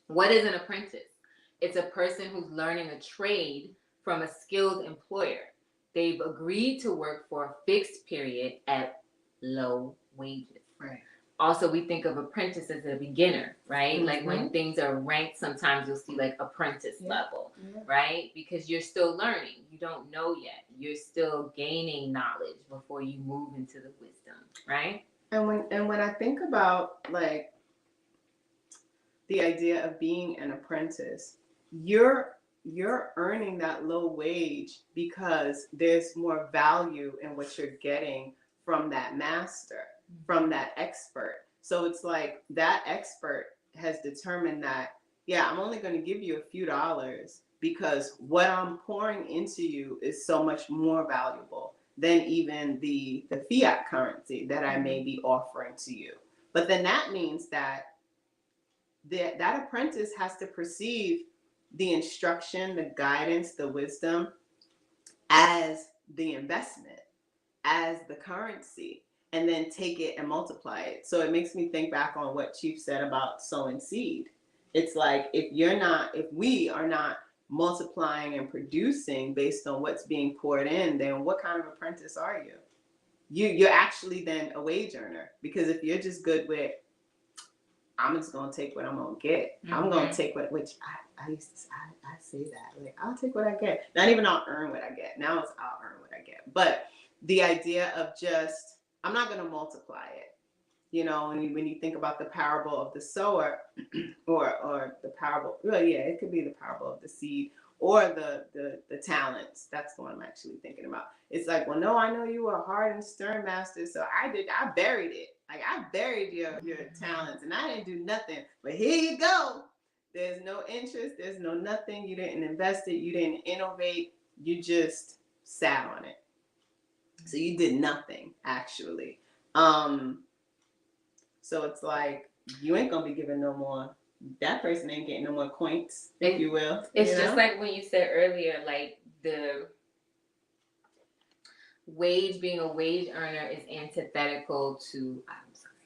What is an apprentice? It's a person who's learning a trade from a skilled employer. They've agreed to work for a fixed period at low wages. Right. Also, we think of apprentice as a beginner, right? Mm-hmm. Like when things are ranked, sometimes you'll see like apprentice level, right? Because you're still learning. You don't know yet. You're still gaining knowledge before you move into the wisdom, right? And when I think about like the idea of being an apprentice, you're earning that low wage because there's more value in what you're getting from that master, from that expert. So it's like that expert has determined that, I'm only going to give you a few dollars because what I'm pouring into you is so much more valuable than even the fiat currency that I may be offering to you. But then that means that that apprentice has to perceive the instruction, the guidance, the wisdom as the investment, as the currency, and then take it and multiply it. So it makes me think back on what Chief said about sowing seed. It's like if we are not multiplying and producing based on what's being poured in, then what kind of apprentice are you? You're actually then a wage earner, because if you're just good with, I'm just gonna take what I'm gonna get. I'm gonna take what, which I used to, I say that, like, I'll take what I get. Not even I'll earn what I get. Now it's I'll earn what I get. But the idea of just, I'm not gonna multiply it. You know, when you think about the parable of the sower, or the parable, well, yeah, it could be the parable of the seed, or the talents. That's the one I'm actually thinking about. It's like, well, no, I know you were a hard and stern master, so I buried it. Like, I buried your talents, and I didn't do nothing. But here you go. There's no interest. There's no nothing. You didn't invest it. You didn't innovate. You just sat on it. So you did nothing, actually. So it's like, you ain't gonna be giving no more. That person ain't getting no more coins, if you will. It's just like when you said earlier, like the being a wage earner is antithetical to,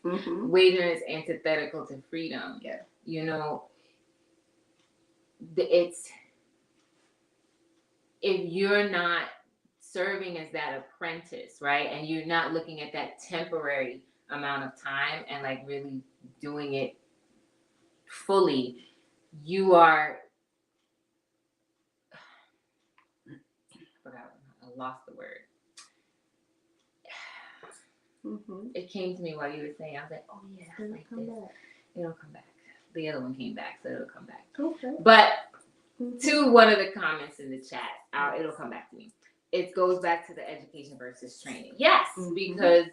wage earner is antithetical to freedom. Yeah. You know, it's, if you're not serving as that apprentice, right, and you're not looking at that temporary amount of time and like really doing it fully, you are, I lost the word. It came to me while you were saying. I was like, oh yeah, that's like this. It'll come back. The other one came back, so it'll come back. Okay. But to one of the comments in the chat, it'll come back to me. It goes back to the education versus training. Yes, because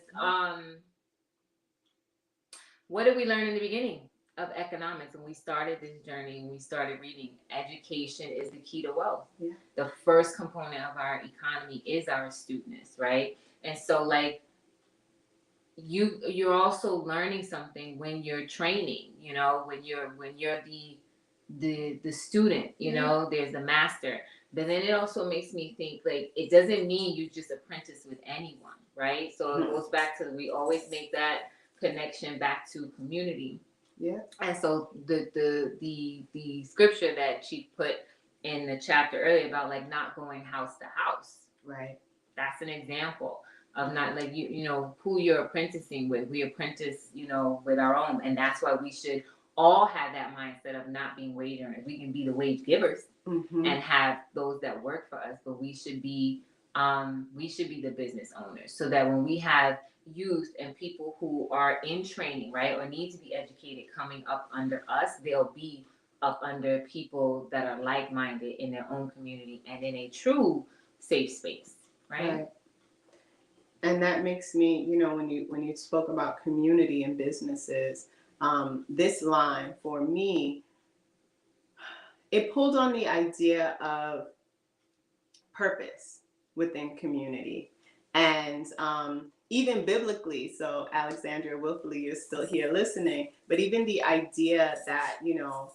what did we learn in the beginning of economics when we started this journey and we started reading? Education is the key to wealth. Yeah. The first component of our economy is our astuteness, right? And so, like, you're also learning something when you're training. You know, when you're the student. You know, there's the master. But then it also makes me think, like, it doesn't mean you just apprentice with anyone, right? So it goes back to, we always make that connection back to community. Yeah. And so the scripture that she put in the chapter earlier about, like, not going house to house. Right. That's an example of not, like, you know, who you're apprenticing with. We apprentice, you know, with our own. And that's why we should all have that mindset of not being wage earners. We can be the wage givers and have those that work for us, but we should be the business owners, so that when we have youth and people who are in training, right, or need to be educated coming up under us, they'll be up under people that are like-minded in their own community and in a true safe space, right? And that makes me, you know, when you spoke about community and businesses, this line for me, it pulled on the idea of purpose within community. And even biblically, so Alexandria, willfully, you're still here listening, but even the idea that, you know,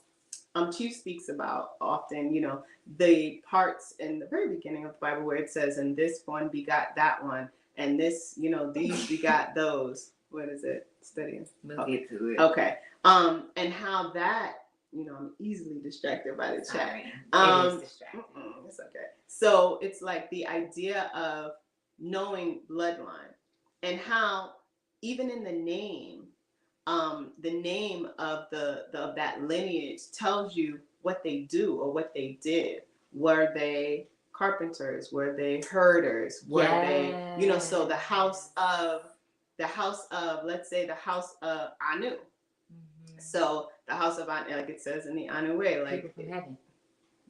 Chief speaks about often, you know, the parts in the very beginning of the Bible where it says, and this one begot that one, and this, you know, these begot those. What is it? Studying. We'll get to it. Okay. And how that, you know, I'm easily distracted by the chat. It is distracting. It's okay. So it's like the idea of knowing bloodline, and how even in the name of of that lineage tells you what they do or what they did. Were they carpenters? Were they herders? Were they, you know, so the house of, let's say the house of Anu. So the house of Anu, like it says in the Anu way, like people from heaven.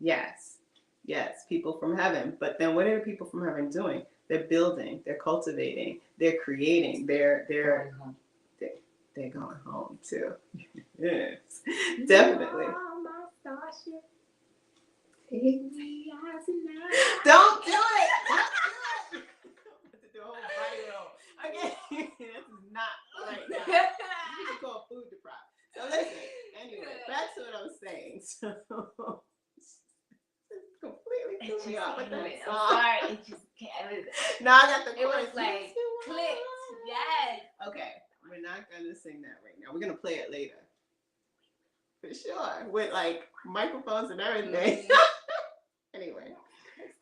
Yes, people from heaven. But then what are the people from heaven doing? They're building, they're cultivating, they're creating, they're going home too. Yes, definitely. Don't do it. The whole body roll. Okay, this is not right now. You can call food deprived. So listen. Anyway, So completely threw me off with that I'm song. sorry, it just Now I got the it was chorus. like clicked. Yes. Okay, we're not gonna sing that right now. We're gonna play it later. For sure. With like microphones and everything. Anyway.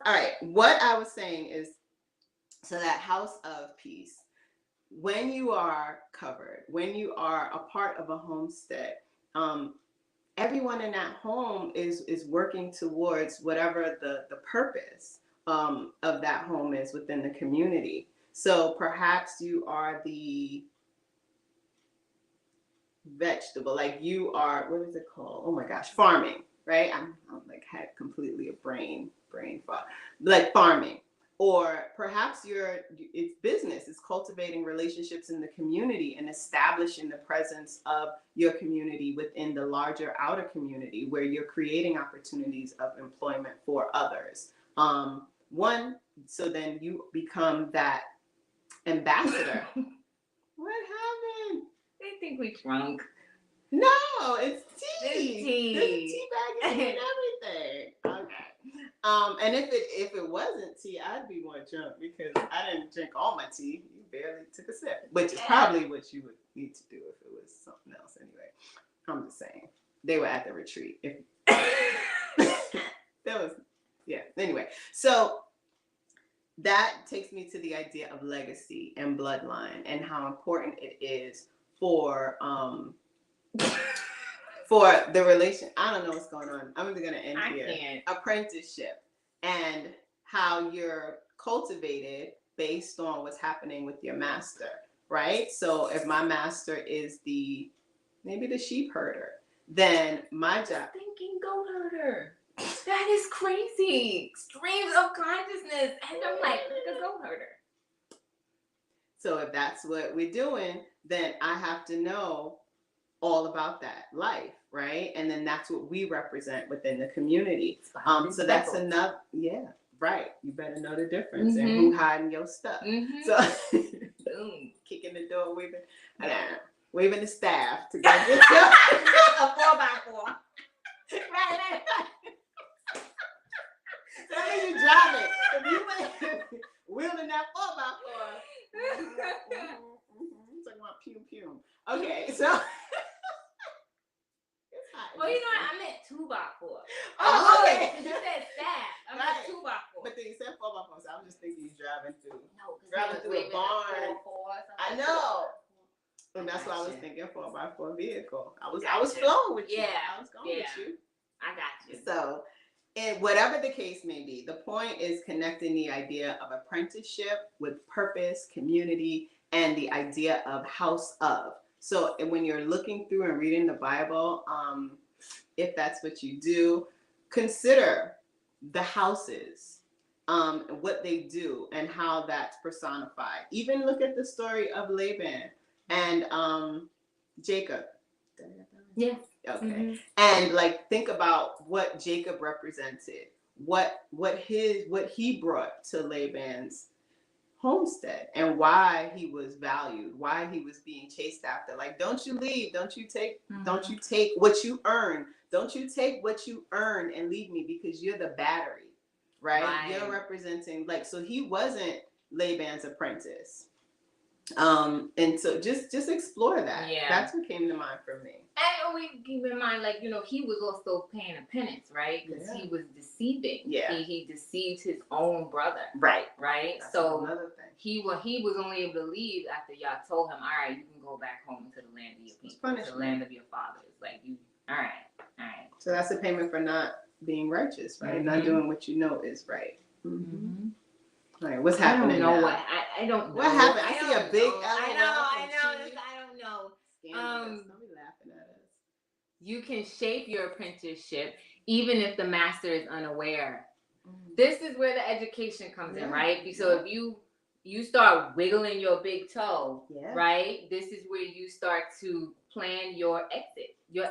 All right. What I was saying is, so that house of peace, when you are covered, when you are a part of a homestead, everyone in that home is working towards whatever the purpose of that home is within the community. So perhaps you are the vegetable, like you are, what is it called? Oh my gosh, farming, right? I'm like had completely a brain fog. Like farming. Or perhaps it's business, it's cultivating relationships in the community and establishing the presence of your community within the larger outer community where you're creating opportunities of employment for others. So then you become that ambassador. What happened? They think we drunk. No, it's tea. It's tea. There's a tea bag and everything. Okay. And if it wasn't tea, I'd be more drunk because I didn't drink all my tea. You barely took a sip, which is probably what you would need to do if it was something else. Anyway, I'm just saying they were at the retreat. If that was, yeah. Anyway, so that takes me to the idea of legacy and bloodline and how important it is for the relation. I don't know what's going on. I'm either going to end here. Can't. Apprenticeship and how you're cultivated based on what's happening with your master, right? So if my master is maybe the sheep herder, then my job. Thinking goat herder. That is crazy. Streams of consciousness. And I'm like a goat herder. So if that's what we're doing, then I have to know all about that life, right? And then that's what we represent within the community. So that's another, yeah, right. You better know the difference and who hiding your stuff. So kicking the door, waving the staff to go get you a 4x4. Right. So that means you drive it. If you went wheeling that 4x4, talking about pew pew. Okay, so. Well, you know what? I meant 2x4. Oh, okay. You said staff. I meant 2x4. But then you said 4x4, so I was just thinking you driving through. No, driving through a barn. I know. And that's why I was thinking 4x4 vehicle. I was flowing with you. Yeah. I was going with you. I got you. So, and whatever the case may be, the point is connecting the idea of apprenticeship with purpose, community, and the idea of house of. So when you're looking through and reading the Bible, if that's what you do, consider the houses, what they do and how that's personified. Even look at the story of Laban and Jacob. Yeah. Okay. And like think about what Jacob represented, what he brought to Laban's homestead and why he was valued, why he was being chased after. Like, don't you leave, don't you take what you earn, don't you take what you earn and leave me because you're the battery, right? You're representing, like, so he wasn't Laban's apprentice. And so just explore that. Yeah. That's what came to mind for me. And we keep in mind, like, you know, he was also paying a penance, right? Because he was deceiving. Yeah. He deceived his own brother. Right. Right? So another thing. He was only able to leave after y'all told him, all right, you can go back home to the land of your people, to the land of your fathers. Like, you, all right. So that's a payment for not being righteous, right? Not doing what you know is right. All right, what's happening now? I don't know. What happened? I see a big LOL. I don't know. Don't be laughing at us. You can shape your apprenticeship even if the master is unaware. This is where the education comes in, right? So if you start wiggling your big toe, right? This is where you start to plan your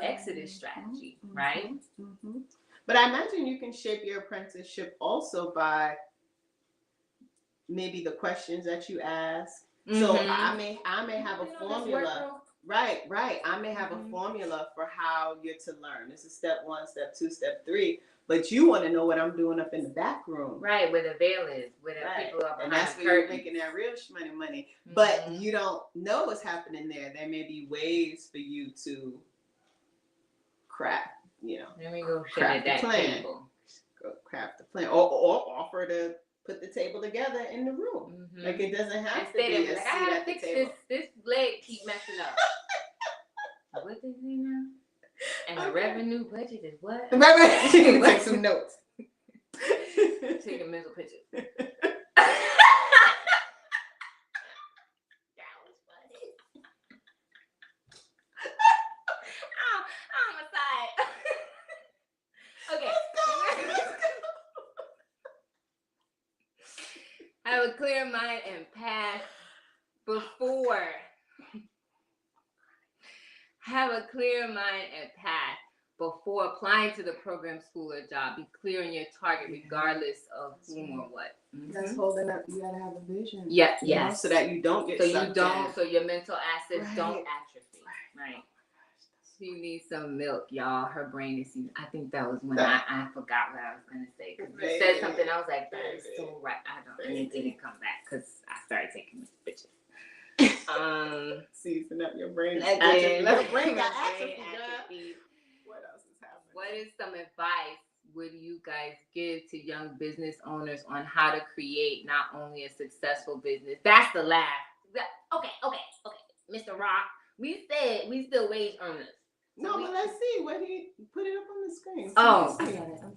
exodus strategy, right? But I imagine you can shape your apprenticeship also by maybe the questions that you ask. So I may have a formula. Right. I may have a formula for how you're to learn. This is step 1, step 2, step 3. But you want to know what I'm doing up in the back room. Right, where the veil is, where the people are behind. And that's where you're making that real money. But you don't know what's happening there. There may be ways for you to craft, Let me go craft that plan. table. Go craft the plan. Or offer to put the table together in the room. Like it doesn't have to be a seat at the table. This leg keep messing up. What they say now? And the revenue budget is what? Take some notes. Taking mental pictures. That was funny. I'm aside. Okay. Have a clear mind and path before. Have a clear mind and path before applying to the program, school, or job. Be clear on your target, regardless of whom or what. That's holding up. You gotta have a vision. Yeah, yes. So that you don't get sucked in. So your mental assets don't atrophy. Right. She needs some milk, y'all. Her brain is. I think that was when I forgot what I was gonna say. Because you said something, I was like, that is so right. And it didn't come back because I started taking pictures. Season up your brain. Your brain got atrophy. What else is happening? What is some advice would you guys give to young business owners on how to create not only a successful business? That's the laugh. Okay. Mr. Rock, we said we still wage earners. No, but let's see what he put it up on the screen. Oh, I got it. I'm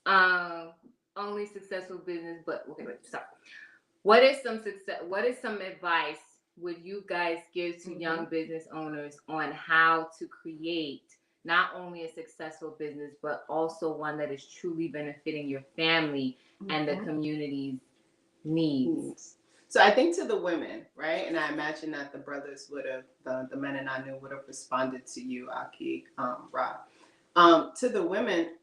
sorry. Only successful business, but okay, wait, stop. What is some advice would you guys give to young business owners on how to create not only a successful business, but also one that is truly benefiting your family and the community's needs? So I think to the women, right? And I imagine that the brothers would have, the men and I knew would have responded to you, Aki, Rob. To the women,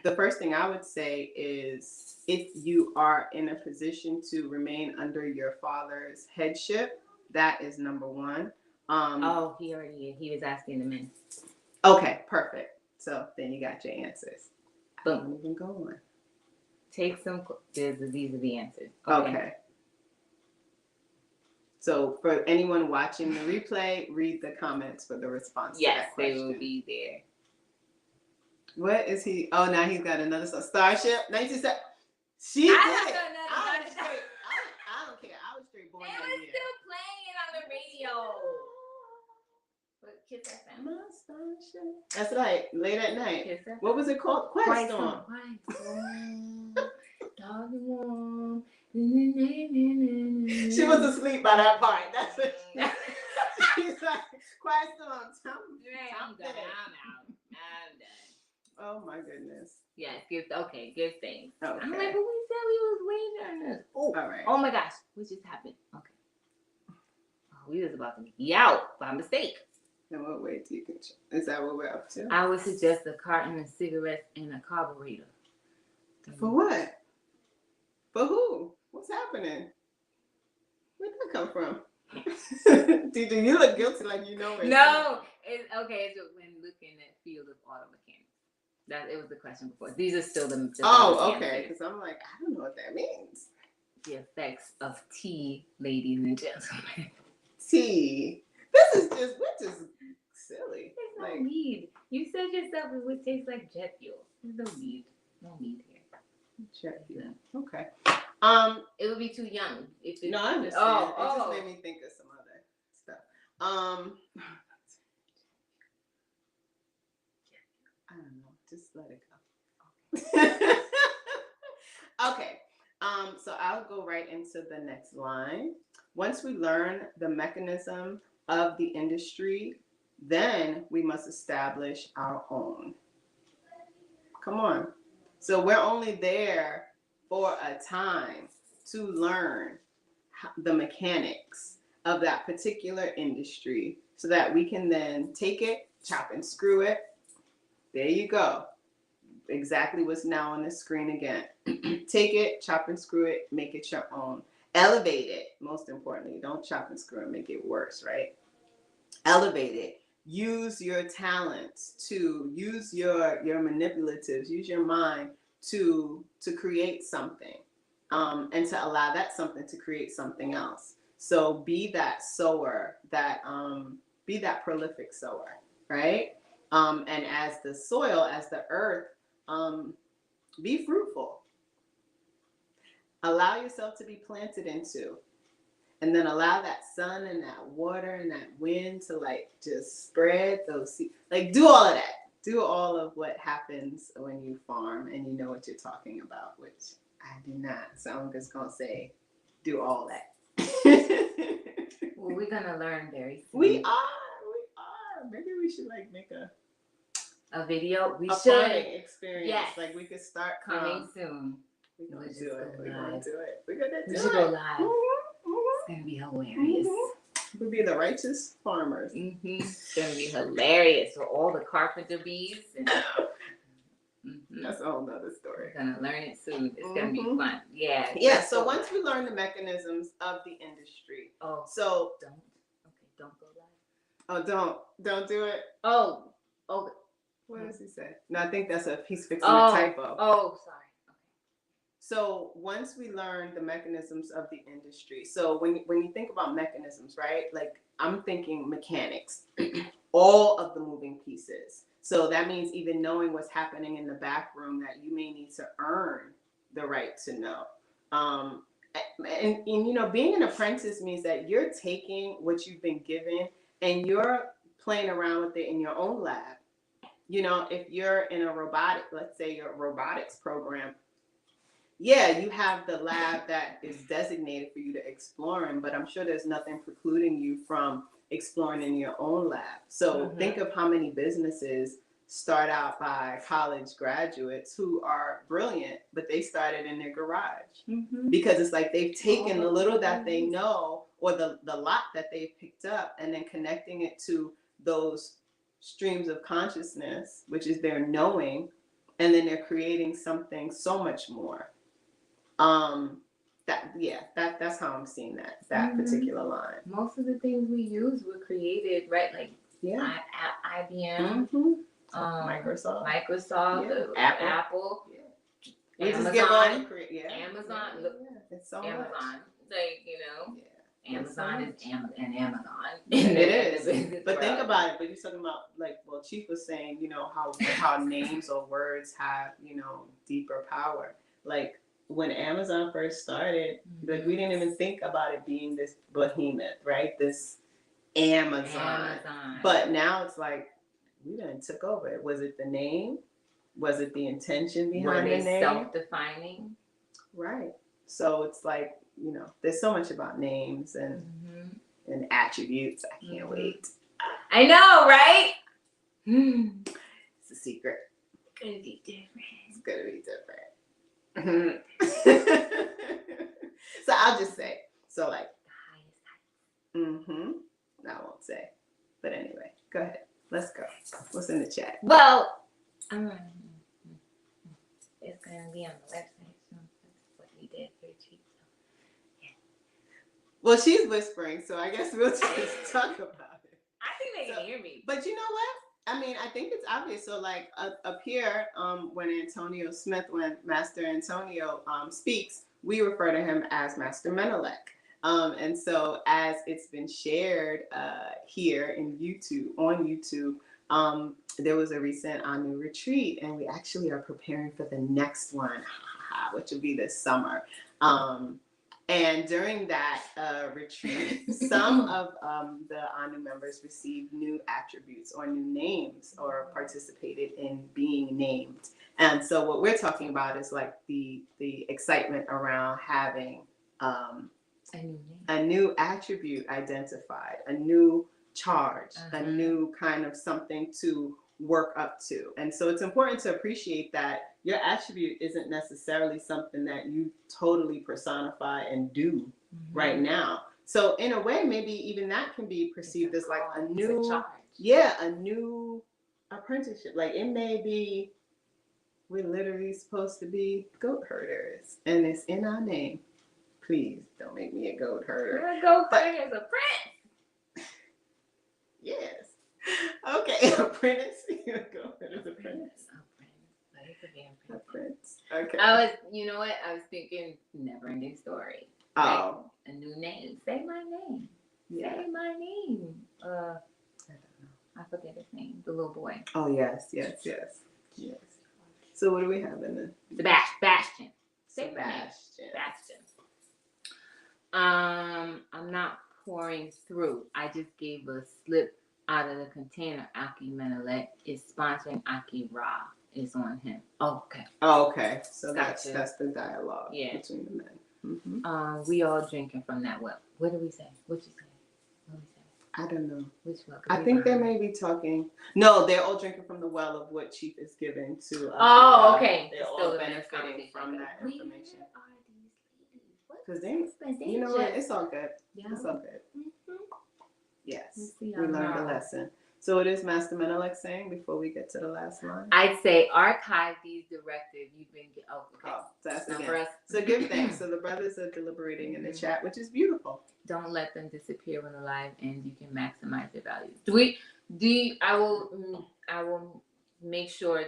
the first thing I would say is if you are in a position to remain under your father's headship, that is number one. He was asking the men. Okay, perfect. So then you got your answers. Boom. I don't even go on. Take some. These are the answers. Okay. So for anyone watching the replay, read the comments for the response to that question. Yes, they will be there. What is he? Oh, now he's got another song. Starship. 1970. She did. I don't care. I was straight born. They were still playing it on the radio. But Kiss FM. My Starship. That's right. Late at night. Kiss FM. What was it called? Quiet Storm. Dog and warm. She was asleep by that part. That's what she's like. Quiet Storm. I'm dead. I'm out. I'm done. Oh my goodness. Yes, give thanks. Okay. I'm like, but we said we was waiting on this. Oh, all right. Oh my gosh, what just happened? Okay. Oh, we was about to be out by mistake. In what way do you control? Is that what we're up to? I would suggest a carton of cigarettes and a carburetor. For what? For who? What's happening? Where'd that come from? DJ, you look guilty like you know it. No, it's okay. It's when looking at field of auto mechanics. It was the question before. These are still the okay. Because I'm like, I don't know what that means. The effects of tea, ladies and gentlemen. Tea. We're just silly. There's no need. You said yourself it would taste like jet fuel. There's no need. No need here. Jet fuel. Okay. It would be too young. No, I understand. It just made me think of some other stuff. I don't know. Just let it go. Okay. So I'll go right into the next line. Once we learn the mechanism of the industry, then we must establish our own. Come on. So we're only there for a time to learn the mechanics of that particular industry so that we can then take it, chop and screw it. There you go. Exactly what's now on the screen again. Take it, chop and screw it, make it your own. Elevate it, most importantly. Don't chop and screw and make it worse, right? Elevate it. Use your talents to use your manipulatives, use your mind to create something, and to allow that something to create something else. So be that sower, that be that prolific sower, right? And as the soil, as the earth, be fruitful. Allow yourself to be planted into. And then allow that sun and that water and that wind to like just spread those seeds. Like do all of that. Do all of what happens when you farm and you know what you're talking about, which I do not. So I'm just gonna say, do all that. Well, we're gonna learn very soon. We are. Maybe we should like make a video. We a should farming experience. Yes. Like we could start coming soon. We're gonna We'll do just it. go We're gonna live. do it. We're gonna do We it. should go live. Mhm. It's gonna be hilarious. We'll be the righteous farmers. It's gonna be hilarious for all the carpenter bees. And, That's a whole nother story. we're gonna learn it soon. It's gonna be fun. Yeah. Yeah. So once we learn the mechanisms of the industry. Oh. So don't go live. Oh, don't do it. Oh. What does he say? No, I think that's he's fixing a typo. Oh, sorry. So once we learn the mechanisms of the industry, so when you think about mechanisms, right? Like I'm thinking mechanics, all of the moving pieces. So that means even knowing what's happening in the back room that you may need to earn the right to know. And you know, being an apprentice means that you're taking what you've been given and you're playing around with it in your own lab. You know, if you're in a let's say your robotics program, yeah, you have the lab that is designated for you to explore in, but I'm sure there's nothing precluding you from exploring in your own lab. So think of how many businesses start out by college graduates who are brilliant, but they started in their garage because it's like they've taken the little that they know or the lot that they've picked up and then connecting it to those streams of consciousness, which is their knowing, and then they're creating something so much more. That's how I'm seeing that particular line. Most of the things we use were created, right? Like IBM, Microsoft, Apple. We Amazon, just give all the Amazon. Look, it's so Amazon, much. Like you know. Yeah. Amazon is Amazon. It is. But think about it. But you're talking about like, well, Chief was saying, you know, how names or words have, you know, deeper power. Like when Amazon first started, like we didn't even think about it being this behemoth, right? This Amazon. But now it's like we done took over it. Was it the name? Was it the intention behind the name? Self-defining. Right. So it's like, you know, there's so much about names and attributes. I can't wait. I know, right? It's a secret. It's gonna be different. It's gonna be different. So I'll just say, so like the highest height. I won't say. But anyway, go ahead. Let's go. What's in the chat? Well, it's gonna be on the website. So that's what we did for cheap. Well, she's whispering, so I guess we'll just talk about it. I think they can hear me. But you know what? I mean, I think it's obvious. So, like up here, when Master Antonio speaks, we refer to him as Master Menelek. And so, as it's been shared here on YouTube, there was a recent Anu retreat, and we actually are preparing for the next one, which will be this summer. And during that retreat, some of the Anu members received new attributes or new names or participated in being named. And so what we're talking about is like the excitement around having a new attribute identified, a new charge, a new kind of something to work up to. And so it's important to appreciate that your attribute isn't necessarily something that you totally personify and do right now. So in a way, maybe even that can be perceived as like a new apprenticeship. Like it may be, we're literally supposed to be goat herders and it's in our name. Please don't make me a goat herder. You're a goat herder as a prince. Yes. Okay, apprentice. You're a goat herder as a prince. A prince. Okay. You know what? I was thinking Never Ending Story. Oh. Like, a new name. Say my name. Yeah. Say my name. I don't know. I forget his name. The little boy. Oh, yes. So what do we have in the Sebastian. Sebastian. I'm not pouring through. I just gave a slip out of the container. Aki Menelet is sponsoring Aki Ra. Is on him. Oh, okay. Oh, okay. So Gotcha. that's the dialogue between the men. Mm-hmm. We all drinking from that well. What do we say? What you say? What we say? I don't know. Which well? I think they may be talking. No, they're all drinking from the well of what Chief is giving to us. Oh, okay. They're all benefiting from that information. Where are these ladies? Because you know what? It's all good. Yeah. It's all good. Mm-hmm. Yes. We learned a lesson. So what is Master Menelik saying before we get to the last line? I'd say archive these directives you've been okay. Oh, so that's not again. for us. So give thanks. So the brothers are deliberating in the chat, which is beautiful. Don't let them disappear when the live ends. You can maximize their value. I will make sure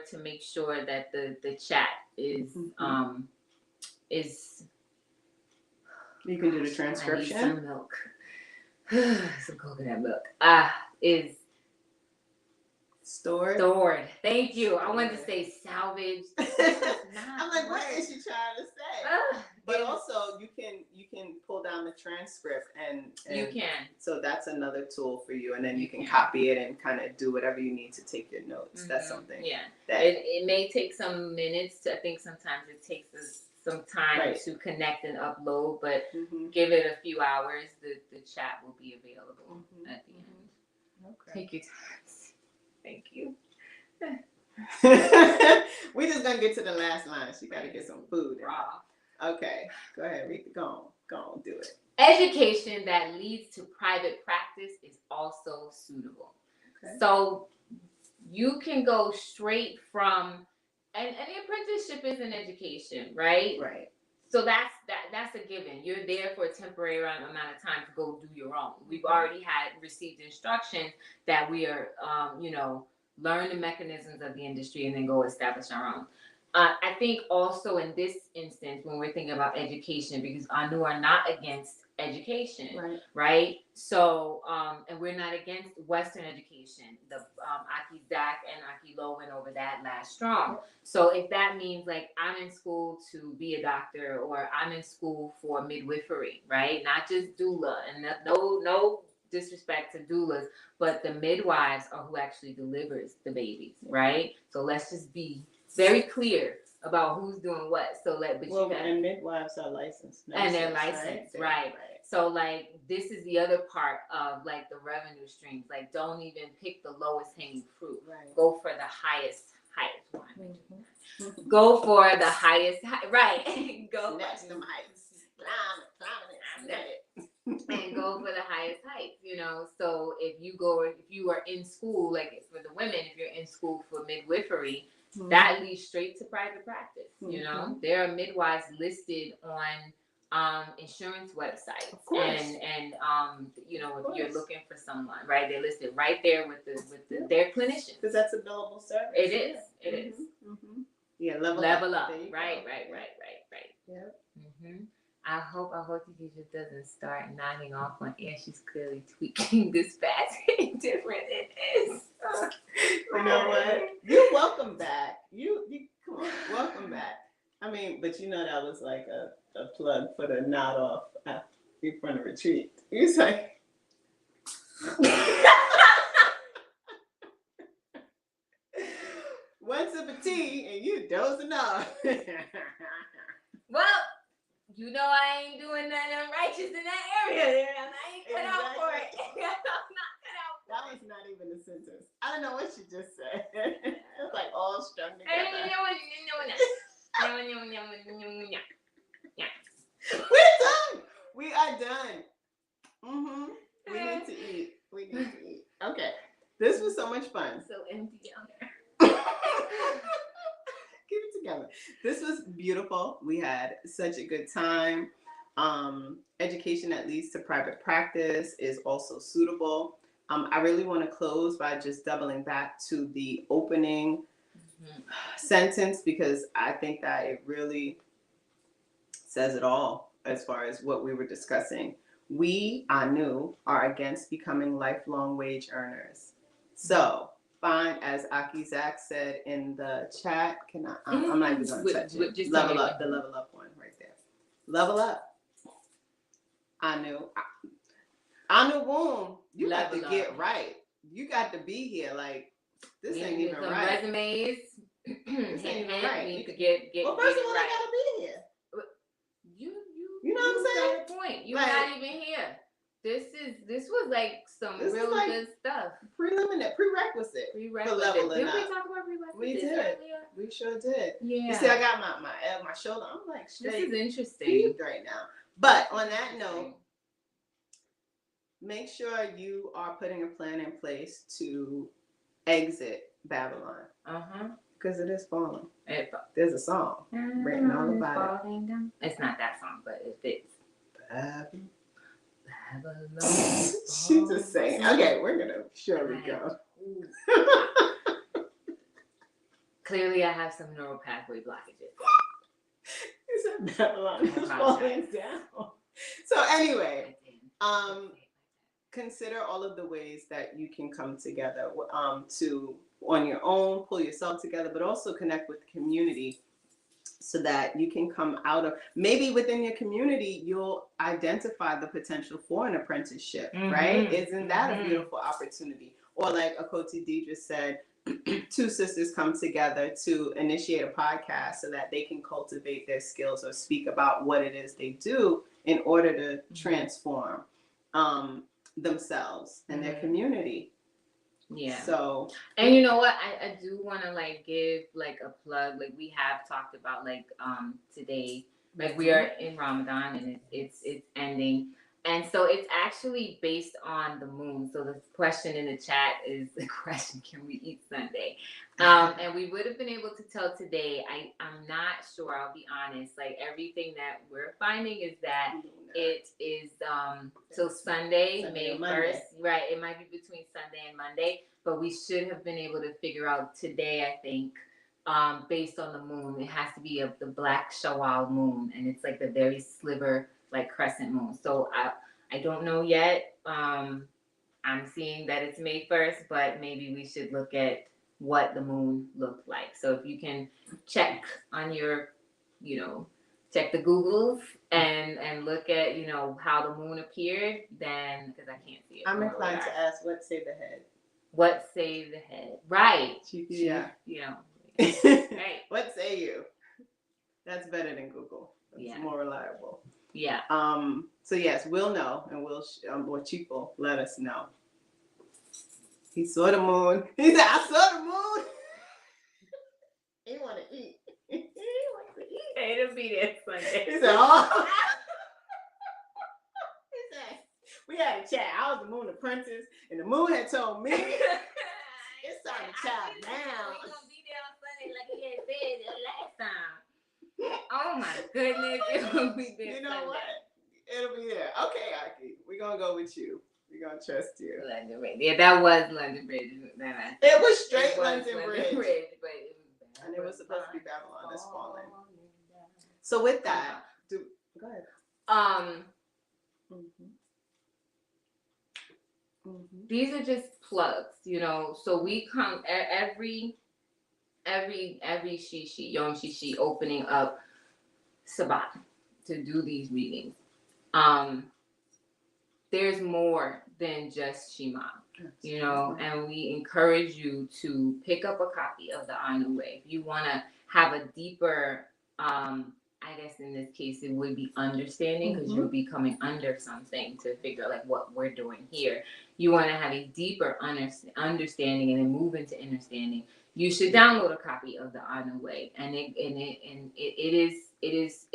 that the chat is is. You can do the transcription. I need some milk. Some coconut milk. Is stored. Thank you. I wanted to say salvaged. I'm like, what is she trying to say? But also, you can pull down the transcript and you can. So that's another tool for you, and then you can copy it and kind of do whatever you need to take your notes. Mm-hmm. That's something. Yeah. It may take some minutes. I think sometimes it takes us some time to connect and upload, but give it a few hours. The chat will be available at the end. Okay. Take your time. Thank you. We're just gonna get to the last line. She got to get some food. Raw. Okay, go ahead. Go on, do it. Education that leads to private practice is also suitable. Okay. So you can go straight from, and the apprenticeship is an education, right? Right. So that's a given. You're there for a temporary amount of time to go do your own. We've already received instructions that we are, learn the mechanisms of the industry and then go establish our own. I think also in this instance, when we're thinking about education, because ANU are not against education, right? So, and we're not against Western education. The Aki Zach and Aki Lo went over that last strong. So if that means like I'm in school to be a doctor, or I'm in school for midwifery, right? Not just doula, and no disrespect to doulas, but the midwives are who actually delivers the babies, right? So let's just be very clear about who's doing what. So and midwives are licensed. And they're licensed, right? So like this is the other part of like the revenue streams. Like don't even pick the lowest hanging fruit. Right. Go for the highest one. Mm-hmm. Go for the highest right. Go next them heights. Climb it. And go for the highest heights, So if you are in school, like for the women, if you're in school for midwifery, that leads straight to private practice. There are midwives listed on insurance websites, and if you're looking for someone, right, they're listed right there with their clinicians, because that's a billable service. It is. Mm-hmm. Yeah, level up. Right. Yeah. Mm-hmm. I hope Teacher doesn't start nodding off on air. She's clearly tweaking this fast and different. It is. You know what? You're welcome back. You come on, welcome back. I mean, but that was like a plug for the nod off in front of retreat. He's like, one sip of tea and you dozing off. Well, I ain't doing nothing unrighteous in that area. I ain't cut out for it. I'm not cut out for that was not even a sentence. I don't know what she just said. It's like all strung together. We're done. We are done. We need to eat. Okay. This was so much fun. So empty down there. Keep it together. This was beautiful. We had such a good time. Education that leads to private practice is also suitable. I really want to close by just doubling back to the opening sentence, because I think that it really says it all as far as what we were discussing. We, Anu, are against becoming lifelong wage earners. So, fine, as Aki Zach said in the chat, I'm not even going to touch it. Level up, the level up one right there. Level up. Anu Boom, you got to get right. You got to be here. Like, this ain't even right. Resumes. This ain't even right. You could get well, first of all, right. I gotta be here. You know what I'm saying? The point. You're not even here. This was like some real good stuff. Prerequisite. For leveling up. Did we talk about prerequisites? We did. Earlier? We sure did. Yeah. You see, I got my shoulder. I'm like straight. This is interesting right now. But on that note, make sure you are putting a plan in place to exit Babylon. Because it is falling. There's a song written all about it. It's not that song, but it fits. Babylon. She's just saying. Okay, we're gonna surely go. Clearly, I have some neural pathway blockages. You said Babylon is falling down. So anyway, consider all of the ways that you can come together to, on your own, pull yourself together, but also connect with the community so that you can come out of, maybe within your community, you'll identify the potential for an apprenticeship, right? Isn't that a beautiful opportunity? Or like Akoti Deidre said, two sisters come together to initiate a podcast so that they can cultivate their skills or speak about what it is they do in order to transform themselves and their community. Yeah. So, and you know what? I do want to like give like a plug. Like we have talked about like today, like we are in Ramadan and it's ending. And so it's actually based on the moon. So the question in the chat is the question, can we eat Sunday? And we would have been able to tell today. I'm not sure, I'll be honest. Like everything that we're finding is that it is, so Sunday, May 1st, right? It might be between Sunday and Monday, but we should have been able to figure out today, I think, based on the moon. It has to be the black Shawwal moon. And it's like the very sliver, like crescent moon. So I don't know yet. I'm seeing that it's May 1st, but maybe we should look at what the moon looked like. So if you can check on your, check the Googles and look at, how the moon appeared, then, because I can't see it. I'm inclined to ask, what say the head? What say the head? Right. Yeah. Right. What say you? That's better than Google. It's more reliable. Yeah. So yes, we'll know, and we'll or Chico let us know. He saw the moon. He said, "I saw the moon." He want to eat. He wants to eat. Hey, it'll be there Sunday. He said, "Oh." He said, "We had a chat. I was the moon apprentice, and the moon had told me it's time to chow down." We're gonna be there on Sunday, like he had said the last time. Oh my goodness, it will be there. You know Sunday. What? It'll be there. Okay, Aki, we're gonna go with you. We're gonna trust you. London Bridge. Yeah, that was London Bridge. It was straight London Bridge. But it was and it was supposed to be Babylon that's falling. So with that, go ahead. These are just plugs, So we come every shishi, Yom Shishi opening up Sabbath to do these readings. There's more than just Shema, and we encourage you to pick up a copy of the Anu Way. If you want to have a deeper, I guess in this case, it would be understanding, because you'll be coming under something to figure out like what we're doing here. You want to have a deeper understanding and then move into understanding. You should download a copy of the Anu Way, and it is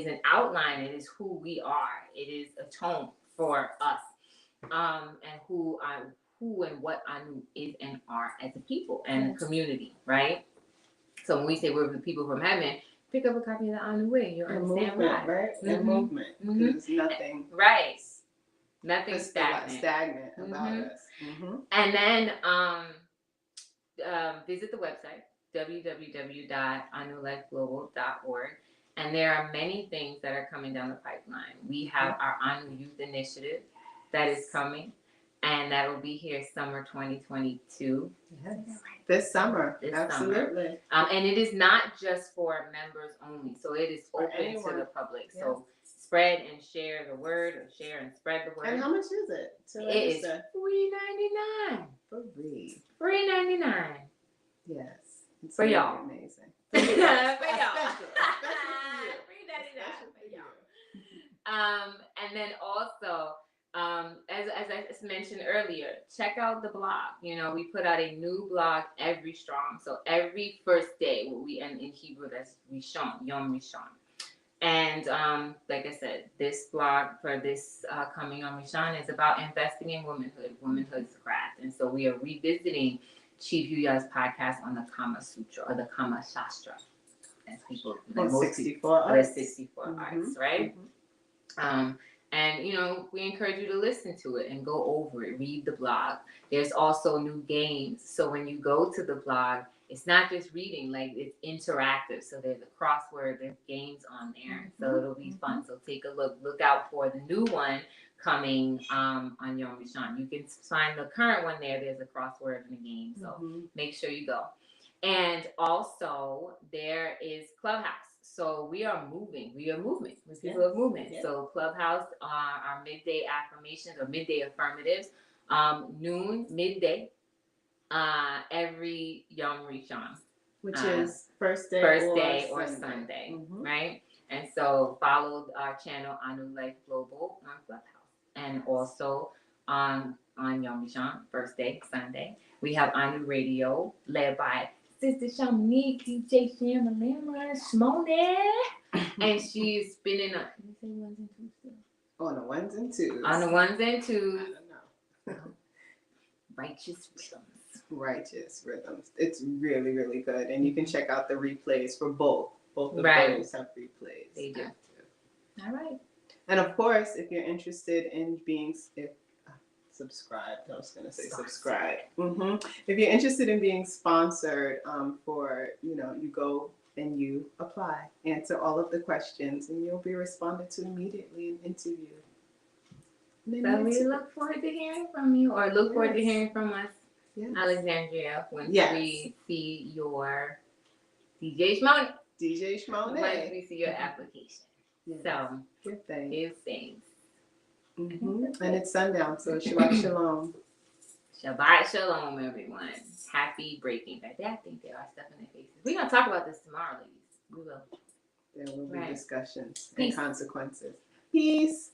an outline. It is who we are. It is a tone for us, and who and what Anu is and are as a people and a community, right? So when we say we're the people from heaven, pick up a copy of the On the Way. You'll understand why. Right? And movement. There's nothing. Right. Nothing stagnant about us. And then visit the website, www.anulifeglobal.org. And there are many things that are coming down the pipeline. We have our Anu Youth Initiative that is coming, and that will be here summer 2022. Yes. This summer. Absolutely. And it is not just for members only. So it is open to the public. Yes. So spread and share the word, or share and spread the word. And how much is it? It is $3.99. $3.99. Yes. It's for y'all. Amazing. For y'all. $3.99 for y'all. And then also, as I mentioned earlier, check out the blog. You know, we put out a new blog every strong. So every first day, and in Hebrew, that's Rishon, Yom Rishon. And like I said, this blog for this coming Yom Rishon is about investing in womanhood. Womanhood's craft. And so we are revisiting Chief Yuya's podcast on the Kama Sutra, or the Kama Shastra. As people, like 64 arts, right? And, you know, we encourage you to listen to it and go over it, read the blog. There's also new games. So when you go to the blog, it's not just reading, like it's interactive. So there's a crossword, there's games on there. So it'll be fun. So take a look out for the new one coming on Yom Rishon. You can find the current one there. There's a crossword and a game. So make sure you go. And also there is Clubhouse. So we are moving. We are movement. We're people of movement. Yes. So Clubhouse, our midday affirmations or midday affirmatives, midday, every Yom Rishon. Which is first day or Sunday. Right? And so follow our channel, Anu Life Global, on Clubhouse. And also on Yom Rishon, first day, Sunday, we have Anu Radio, led by Sister Shamanique, DJ Shimone, and she's spinning on. Can you say ones and twos still? On the ones and twos. On the ones and twos. I don't know. Righteous rhythms. It's really, really good, and you can check out the replays for both. Both of those have replays. They do. All right. And of course, if you're interested in being subscribed. I was going to say subscribe. If you're interested in being sponsored for, you go and you apply, answer all of the questions, and you'll be responded to immediately and interviewed. So we look forward to hearing from you, or look forward to hearing from us, Alexandria, once we see your DJ Shimone. Once we see your application. So, good thing. Give thanks. And it's sundown, so Shabbat Shalom. Shabbat Shalom, everyone. Happy breaking. I think there are stuff in their faces. We're going to talk about this tomorrow, ladies. We will. There will be discussions and consequences. Peace.